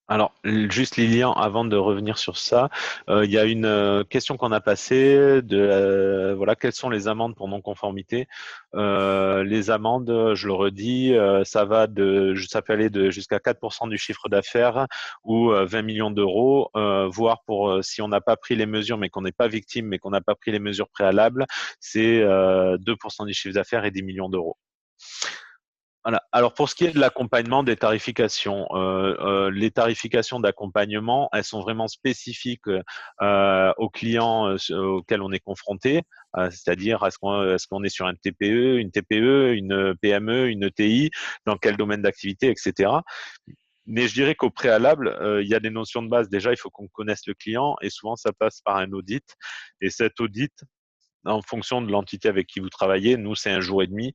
Alors, juste Lilian, avant de revenir sur ça, il y a une question qu'on a passée de voilà, quelles sont les amendes pour non-conformité? Les amendes, je le redis, ça peut aller de jusqu'à 4% du chiffre d'affaires ou 20 millions d'euros, voire pour si on n'a pas pris les mesures, mais qu'on n'est pas victime, mais qu'on n'a pas pris les mesures préalables, c'est 2% du chiffre d'affaires et 10 millions d'euros. Voilà. Alors pour ce qui est de l'accompagnement des tarifications, les tarifications d'accompagnement, elles sont vraiment spécifiques aux clients auxquels on est confronté, c'est-à-dire est-ce qu'on est sur un TPE, une TPE, une PME, une ETI, dans quel domaine d'activité, etc. Mais je dirais qu'au préalable, il y a des notions de base. Déjà, il faut qu'on connaisse le client et souvent ça passe par un audit. Et cet audit, en fonction de l'entité avec qui vous travaillez, nous, c'est 1 jour et demi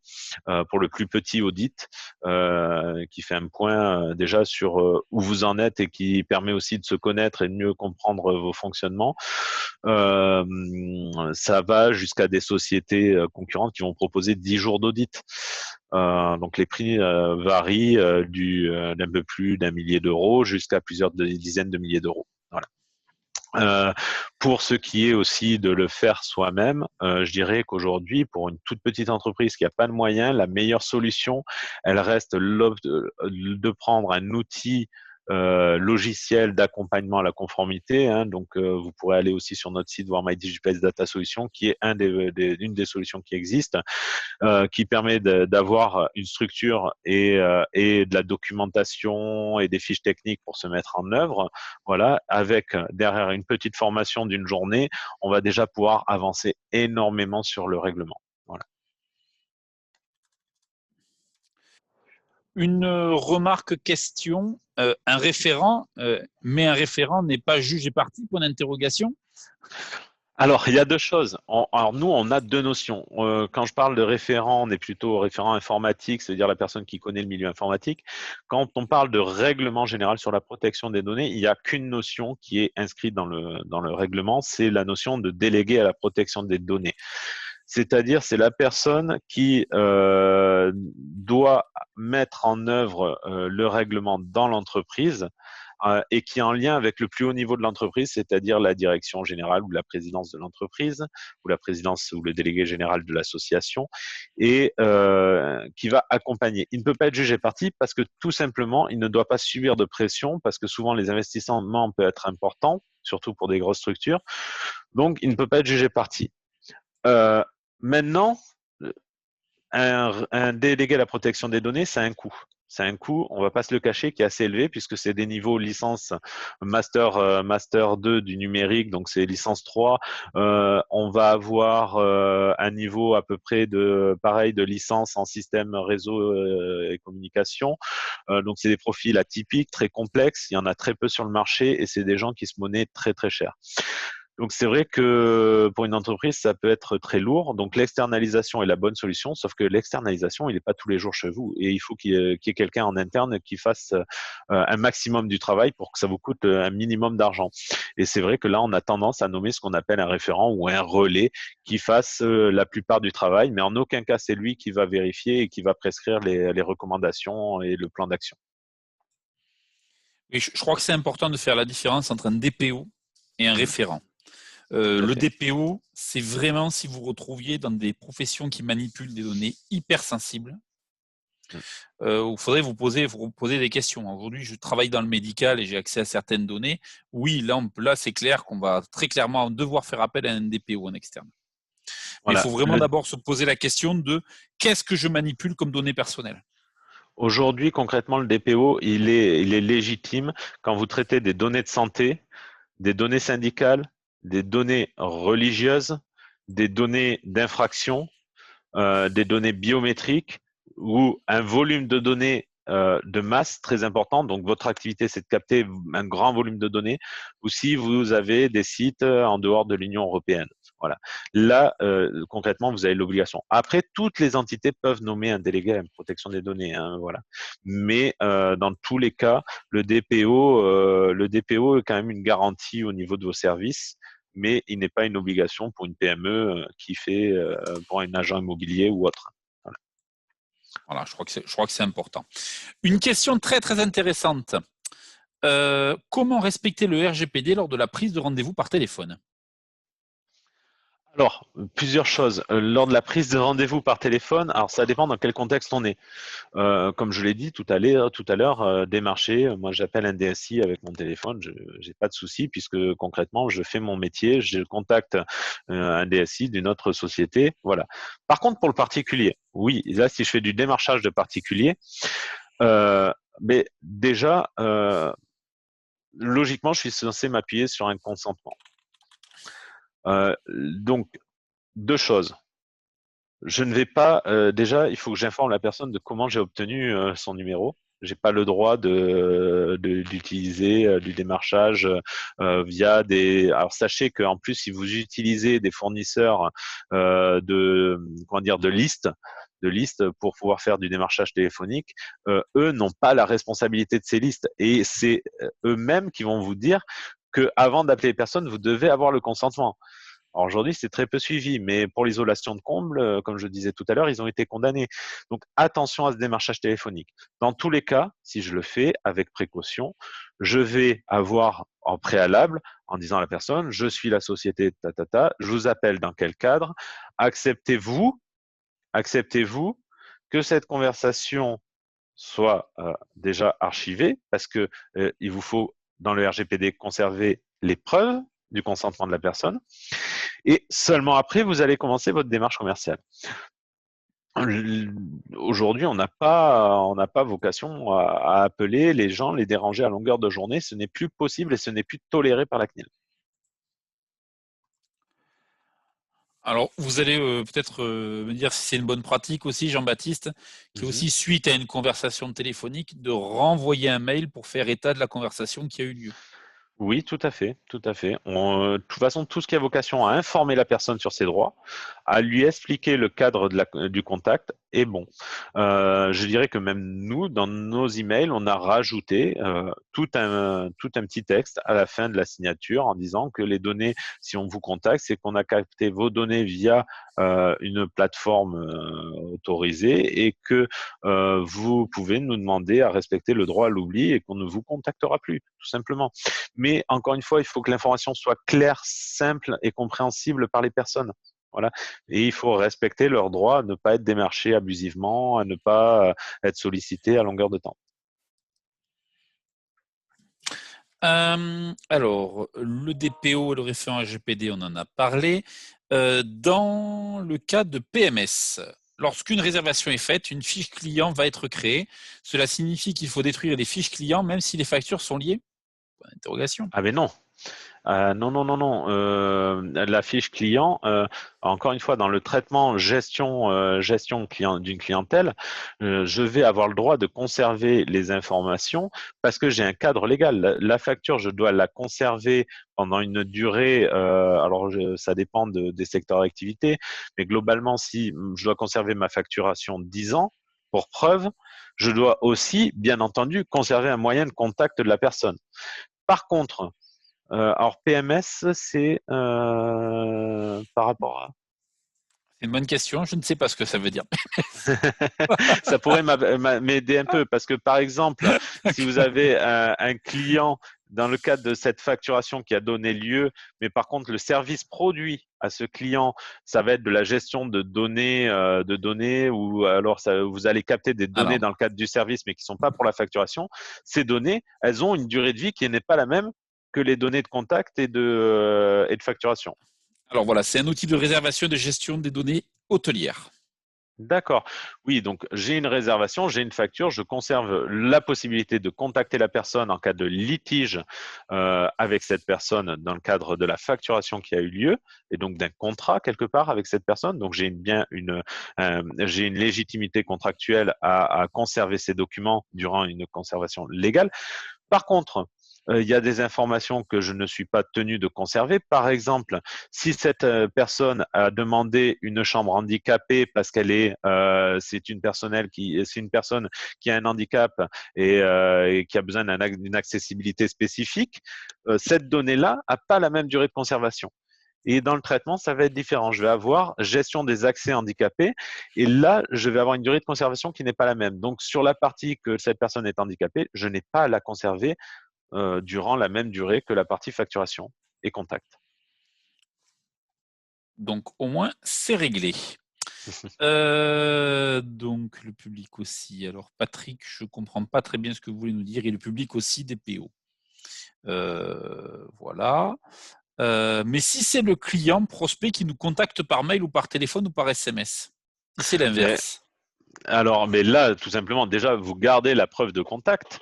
pour le plus petit audit qui fait un point déjà sur où vous en êtes et qui permet aussi de se connaître et de mieux comprendre vos fonctionnements. Euh, Ça va jusqu'à des sociétés concurrentes qui vont proposer 10 jours d'audit. Donc les prix varient d'un peu plus d'1 millier d'euros jusqu'à plusieurs dizaines de milliers d'euros. Voilà. Pour ce qui est aussi de le faire soi-même, je dirais qu'aujourd'hui, pour une toute petite entreprise qui n'a pas de moyens, la meilleure solution, elle reste de prendre un outil logiciel d'accompagnement à la conformité. Hein. Donc, vous pourrez aller aussi sur notre site voir My DigiPlace Data Solution, qui est une des solutions qui existent, qui permet d'avoir une structure et de la documentation et des fiches techniques pour se mettre en œuvre. Voilà, avec derrière une petite formation d'une journée, on va déjà pouvoir avancer énormément sur le règlement. Voilà. Une remarque, question. Un référent, mais un référent n'est pas juge et partie, point d'interrogation. Alors, il y a deux choses. Alors, nous, on a deux notions. Quand je parle de référent, on est plutôt référent informatique, c'est-à-dire la personne qui connaît le milieu informatique. Quand on parle de règlement général sur la protection des données, il n'y a qu'une notion qui est inscrite dans le règlement, c'est la notion de délégué à la protection des données. C'est-à-dire, c'est la personne qui doit mettre en œuvre le règlement dans l'entreprise et qui est en lien avec le plus haut niveau de l'entreprise, c'est-à-dire la direction générale ou la présidence de l'entreprise, ou la présidence ou le délégué général de l'association, et qui va accompagner. Il ne peut pas être jugé parti parce que tout simplement, il ne doit pas subir de pression, parce que souvent les investissements peuvent être importants, surtout pour des grosses structures. Donc, il ne peut pas être jugé parti. Euh, Maintenant, un délégué à la protection des données, c'est un coût. C'est un coût, on ne va pas se le cacher, qui est assez élevé puisque c'est des niveaux licence master 2 du numérique, donc c'est licence 3. On va avoir un niveau à peu près de licence en système réseau et communication. Donc c'est des profils atypiques, très complexes. Il y en a très peu sur le marché et c'est des gens qui se monnaient très très cher. Donc c'est vrai que pour une entreprise, ça peut être très lourd. Donc l'externalisation est la bonne solution, sauf que l'externalisation, il n'est pas tous les jours chez vous. Et il faut qu'il y ait quelqu'un en interne qui fasse un maximum du travail pour que ça vous coûte un minimum d'argent. Et c'est vrai que là, on a tendance à nommer ce qu'on appelle un référent ou un relais qui fasse la plupart du travail, mais en aucun cas, c'est lui qui va vérifier et qui va prescrire les recommandations et le plan d'action. Et je crois que c'est important de faire la différence entre un DPO et un référent. Le DPO, c'est vraiment si vous retrouviez dans des professions qui manipulent des données hyper sensibles. Il faudrait vous poser des questions. Aujourd'hui, je travaille dans le médical et j'ai accès à certaines données. Oui, là c'est clair qu'on va très clairement devoir faire appel à un DPO en externe. Mais il faut vraiment d'abord se poser la question de qu'est-ce que je manipule comme données personnelles. Aujourd'hui, concrètement, le DPO, il est légitime quand vous traitez des données de santé, des données syndicales, des données religieuses, des données d'infraction, des données biométriques ou un volume de données de masse très important. Donc, votre activité, c'est de capter un grand volume de données ou si vous avez des sites en dehors de l'Union européenne. Voilà. Là, concrètement, vous avez l'obligation. Après, toutes les entités peuvent nommer un délégué à la protection des données. Hein, voilà. Mais dans tous les cas, le DPO est quand même une garantie au niveau de vos services, mais il n'est pas une obligation pour une PME qui fait pour un agent immobilier ou autre. Voilà, je crois que c'est important. Une question très très intéressante. Comment respecter le RGPD lors de la prise de rendez-vous par téléphone? Alors, plusieurs choses. Lors de la prise de rendez-vous par téléphone, alors ça dépend dans quel contexte on est. Comme je l'ai dit tout à l'heure, démarcher, moi j'appelle un DSI avec mon téléphone, je n'ai pas de souci puisque concrètement je fais mon métier, je contacte un DSI d'une autre société, voilà. Par contre pour le particulier, oui, là si je fais du démarchage de particulier, euh, mais déjà logiquement je suis censé m'appuyer sur un consentement. Donc deux choses. Je ne vais pas. Déjà, il faut que j'informe la personne de comment j'ai obtenu son numéro. J'ai pas le droit d'utiliser du démarchage via des. Alors sachez qu'en plus, si vous utilisez des fournisseurs de listes pour pouvoir faire du démarchage téléphonique, eux n'ont pas la responsabilité de ces listes et c'est eux-mêmes qui vont vous dire que avant d'appeler les personnes, vous devez avoir le consentement. Alors aujourd'hui, c'est très peu suivi, mais pour l'isolation de combles, comme je disais tout à l'heure, ils ont été condamnés. Donc attention à ce démarchage téléphonique. Dans tous les cas, si je le fais avec précaution, je vais avoir en préalable, en disant à la personne, je suis la société tatata, je vous appelle dans quel cadre, acceptez-vous, acceptez-vous que cette conversation soit déjà archivée, parce que il vous faut dans le RGPD conserver les preuves du consentement de la personne. Et seulement après, vous allez commencer votre démarche commerciale. Aujourd'hui, on n'a pas vocation à appeler les gens, les déranger à longueur de journée. Ce n'est plus possible et ce n'est plus toléré par la CNIL. Alors, vous allez peut-être me dire si c'est une bonne pratique aussi, Jean-Baptiste, qui est Mhm. aussi, suite à une conversation téléphonique, de renvoyer un mail pour faire état de la conversation qui a eu lieu. Oui, tout à fait, tout à fait. De toute façon, tout ce qui a vocation à informer la personne sur ses droits, à lui expliquer le cadre du contact est bon. Je dirais que même nous, dans nos emails, on a rajouté tout un petit texte à la fin de la signature en disant que les données, si on vous contacte, c'est qu'on a capté vos données via une plateforme autorisée et que vous pouvez nous demander à respecter le droit à l'oubli et qu'on ne vous contactera plus, tout simplement. Mais encore une fois, il faut que l'information soit claire, simple et compréhensible par les personnes. Voilà. Et il faut respecter leurs droits à ne pas être démarché abusivement, à ne pas être sollicité à longueur de temps. Alors, le DPO et le référent RGPD, on en a parlé. Dans le cas de PMS, lorsqu'une réservation est faite, une fiche client va être créée. Cela signifie qu'il faut détruire les fiches clients même si les factures sont liées? Interrogation. Ah mais non, non, non, non, non. La fiche client, encore une fois, dans le traitement gestion d'une clientèle, je vais avoir le droit de conserver les informations parce que j'ai un cadre légal. La facture, je dois la conserver pendant une durée. Alors, ça dépend des secteurs d'activité, mais globalement, si je dois conserver ma facturation 10 ans, pour preuve, je dois aussi, bien entendu, conserver un moyen de contact de la personne. Par contre, alors PMS, c'est par rapport à. C'est une bonne question. Je ne sais pas ce que ça veut dire. Ça pourrait m'aider un peu parce que par exemple, si vous avez un client dans le cadre de cette facturation qui a donné lieu, mais par contre le service produit à ce client, ça va être de la gestion de données ou alors vous allez capter des données Alors, dans le cadre du service mais qui ne sont pas pour la facturation. Ces données, elles ont une durée de vie qui n'est pas la même que les données de contact et de facturation. alors voilà, c'est un outil de réservation et de gestion des données hôtelières. D'accord. Oui, donc j'ai une réservation, j'ai une facture, je conserve la possibilité de contacter la personne en cas de litige avec cette personne dans le cadre de la facturation qui a eu lieu et donc d'un contrat quelque part avec cette personne. Donc j'ai une légitimité contractuelle à conserver ces documents durant une conservation légale. Par contre, il y a des informations que je ne suis pas tenu de conserver. Par exemple, si cette personne a demandé une chambre handicapée parce c'est une personne qui a un handicap et qui a besoin d'une accessibilité spécifique, cette donnée-là n'a pas la même durée de conservation. Et dans le traitement, ça va être différent. Je vais avoir gestion des accès handicapés et là, je vais avoir une durée de conservation qui n'est pas la même. Donc, sur la partie que cette personne est handicapée, je n'ai pas à la conserver durant la même durée que la partie facturation et contact. Donc, au moins, c'est réglé. Donc, le public aussi. Alors, Patrick, je ne comprends pas très bien ce que vous voulez nous dire. Et le public aussi des PO. Voilà. Mais si c'est le client prospect qui nous contacte par mail ou par téléphone ou par SMS, si c'est l'inverse. Mais là, tout simplement, déjà, vous gardez la preuve de contact.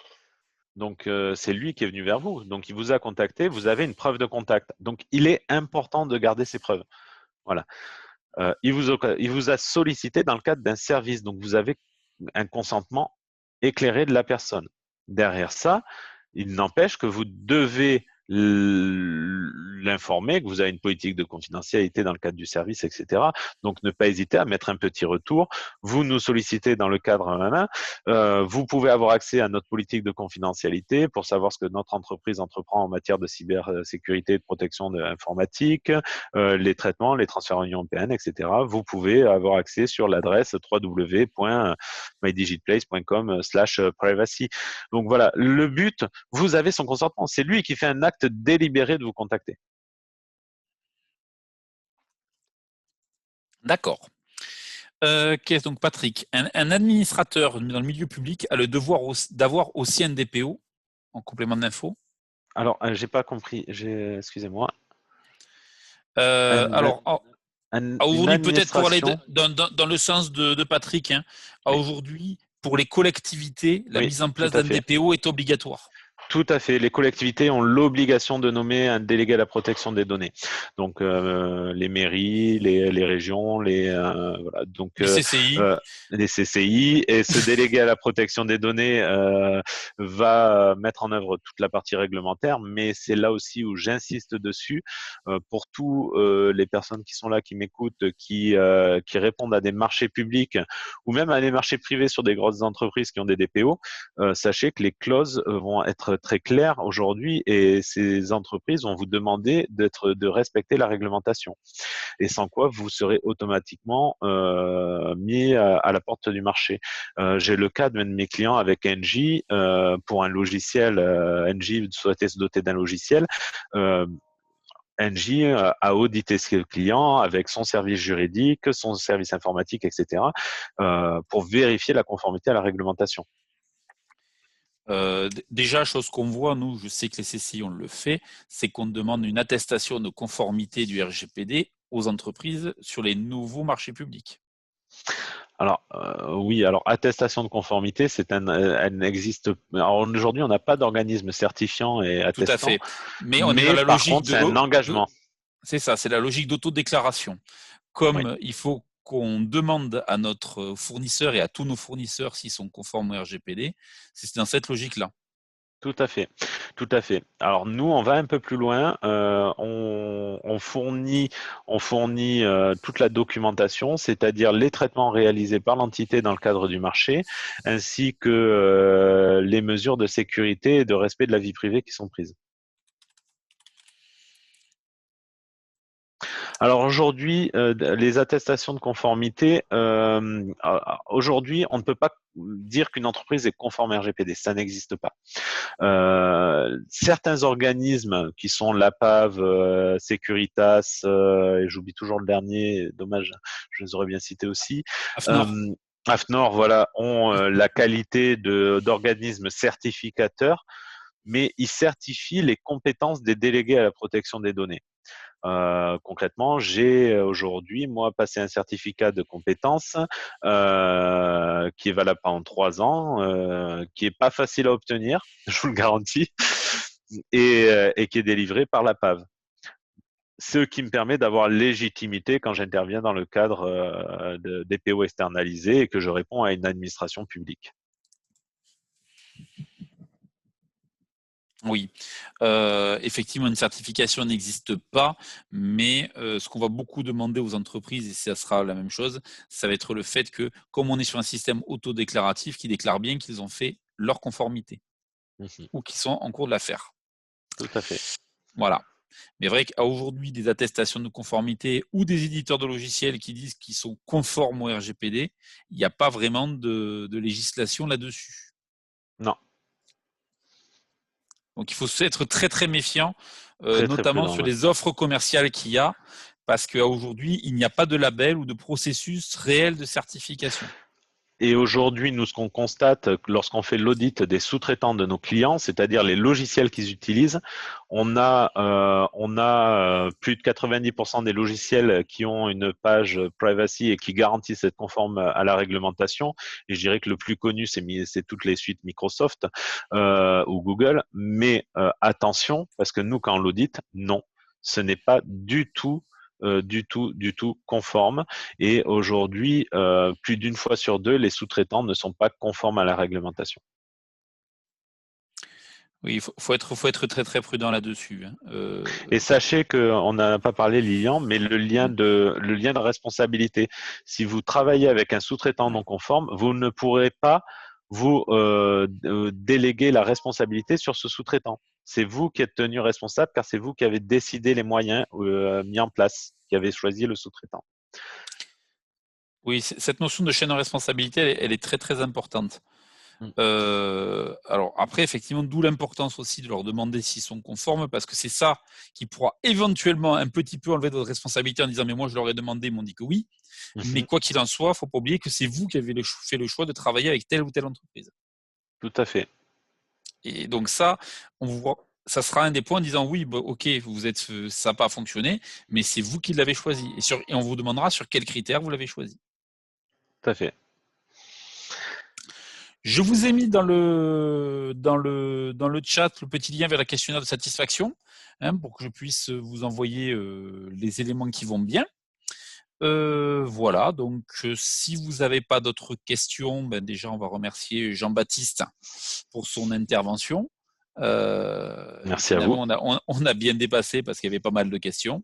Donc, c'est lui qui est venu vers vous. Donc, il vous a contacté, vous avez une preuve de contact. Donc, il est important de garder ces preuves. Voilà. Il vous a sollicité dans le cadre d'un service. Donc, vous avez un consentement éclairé de la personne. Derrière ça, il n'empêche que vous devez l'informer que vous avez une politique de confidentialité dans le cadre du service, etc. Donc, ne pas hésiter à mettre un petit retour. Vous nous sollicitez dans le cadre, vous pouvez avoir accès à notre politique de confidentialité pour savoir ce que notre entreprise entreprend en matière de cybersécurité et de protection informatique, les traitements, les transferts en Union européenne, etc. Vous pouvez avoir accès sur l'adresse www.mydigitplace.com/privacy. Donc voilà, le but, vous avez son consentement. C'est lui qui fait un acte délibéré de vous contacter. D'accord. Qu'est-ce donc, Patrick? Un administrateur dans le milieu public a le devoir d'avoir aussi un DPO en complément d'info? Alors, j'ai pas compris. Excusez-moi. Alors, Une aujourd'hui, peut-être pour aller administration. dans le sens de Patrick, hein, Oui, aujourd'hui, pour les collectivités, la oui, mise en tout place à d'un fait. DPO est obligatoire. Tout à fait. Les collectivités ont l'obligation de nommer un délégué à la protection des données. Donc les mairies, les régions, voilà. Donc Les CCI. les CCI, et ce délégué à la protection des données va mettre en œuvre toute la partie réglementaire. Mais c'est là aussi où j'insiste dessus pour tous les personnes qui sont là, qui m'écoutent, qui répondent à des marchés publics ou même à des marchés privés sur des grosses entreprises qui ont des DPO. Sachez que les clauses vont être très claires aujourd'hui et ces entreprises vont vous demander de respecter la réglementation. Et sans quoi, vous serez automatiquement mis à la porte du marché. J'ai le cas d'un de mes clients avec Engie pour un logiciel. Engie souhaitait se doter d'un logiciel. Engie a audité ce client avec son service juridique, son service informatique, etc., pour vérifier la conformité à la réglementation. Déjà, chose qu'on voit, nous, je sais que les CCI, on le fait, c'est qu'on demande une attestation de conformité du RGPD aux entreprises sur les nouveaux marchés publics. Alors oui, alors attestation de conformité, elle n'existe. Alors aujourd'hui, on n'a pas d'organisme certifiant et Tout à attestant, fait. Mais on est dans mais la par logique contre, c'est un engagement. c'est ça, c'est la logique d'autodéclaration. Oui, Comme il faut qu'on demande à notre fournisseur et à tous nos fournisseurs s'ils sont conformes au RGPD, c'est dans cette logique-là. tout à fait, tout à fait. Alors nous, on va un peu plus loin. On fournit toute la documentation, c'est-à-dire les traitements réalisés par l'entité dans le cadre du marché, ainsi que les mesures de sécurité et de respect de la vie privée qui sont prises. Alors aujourd'hui, les attestations de conformité, aujourd'hui, on ne peut pas dire qu'une entreprise est conforme RGPD, ça n'existe pas. Certains organismes qui sont l'APAV, Securitas, et j'oublie toujours le dernier, dommage, je les aurais bien cités aussi. AFNOR. AFNOR, voilà, ont la qualité d'organismes certificateurs, mais ils certifient les compétences des délégués à la protection des données. Concrètement, j'ai aujourd'hui, moi, passé un certificat de compétences qui est valable pendant 3 ans, qui est pas facile à obtenir, je vous le garantis, et qui est délivré par la PAV. Ce qui me permet d'avoir légitimité quand j'interviens dans le cadre de DPO externalisé et que je réponds à une administration publique. Oui, effectivement, une certification n'existe pas, mais ce qu'on va beaucoup demander aux entreprises, et ça sera la même chose, ça va être le fait que, comme on est sur un système autodéclaratif, qu'ils déclarent bien qu'ils ont fait leur conformité ou qu'ils sont en cours de la faire. Tout à fait. Voilà. Mais vrai qu'aujourd'hui, des attestations de conformité ou des éditeurs de logiciels qui disent qu'ils sont conformes au RGPD, il n'y a pas vraiment de législation là-dessus. Non. Donc, il faut être très, très méfiant, Très notamment prudent, sur ouais. les offres commerciales qu'il y a, parce qu'aujourd'hui, il n'y a pas de label ou de processus réel de certification. Et aujourd'hui, nous, ce qu'on constate lorsqu'on fait l'audit des sous-traitants de nos clients, c'est-à-dire les logiciels qu'ils utilisent, on a plus de 90% des logiciels qui ont une page privacy et qui garantissent être conformes à la réglementation. Et je dirais que le plus connu, c'est toutes les suites Microsoft ou Google. Mais attention, parce que nous, quand on l'audite, non, ce n'est pas du tout conforme. Et aujourd'hui, plus d'une fois sur deux, les sous-traitants ne sont pas conformes à la réglementation. Oui, faut être très très prudent là-dessus. Et sachez qu'on n'en a pas parlé, Lilian, mais le lien de responsabilité. Si vous travaillez avec un sous-traitant non conforme, vous ne pourrez pas vous déléguer la responsabilité sur ce sous-traitant. C'est vous qui êtes tenu responsable car c'est vous qui avez décidé les moyens mis en place, qui avez choisi le sous-traitant. Oui, cette notion de chaîne de responsabilité, elle est très très importante. Alors après, effectivement, d'où l'importance aussi de leur demander s'ils sont conformes, parce que c'est ça qui pourra éventuellement un petit peu enlever votre responsabilité en disant mais moi je leur ai demandé, ils m'ont dit que oui. Mais quoi qu'il en soit, il ne faut pas oublier que c'est vous qui avez fait le choix de travailler avec telle ou telle entreprise. Tout à fait. Et donc ça, ça sera un des points en disant oui, bah, ok, ça n'a pas fonctionné, mais c'est vous qui l'avez choisi. Et on vous demandera sur quels critères vous l'avez choisi. Tout à fait. Je vous ai mis dans le chat le petit lien vers la questionnaire de satisfaction, pour que je puisse vous envoyer les éléments qui vont bien. Voilà, donc si vous n'avez pas d'autres questions, ben déjà on va remercier Jean-Baptiste pour son intervention. Merci à vous. On a bien dépassé parce qu'il y avait pas mal de questions.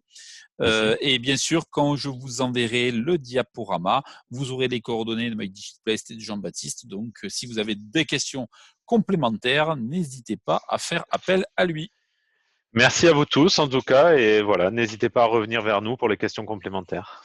Et bien sûr, quand je vous enverrai le diaporama, vous aurez les coordonnées de MyDigitPlace et de Jean-Baptiste. Donc, si vous avez des questions complémentaires, n'hésitez pas à faire appel à lui. Merci à vous tous en tout cas et voilà, n'hésitez pas à revenir vers nous pour les questions complémentaires.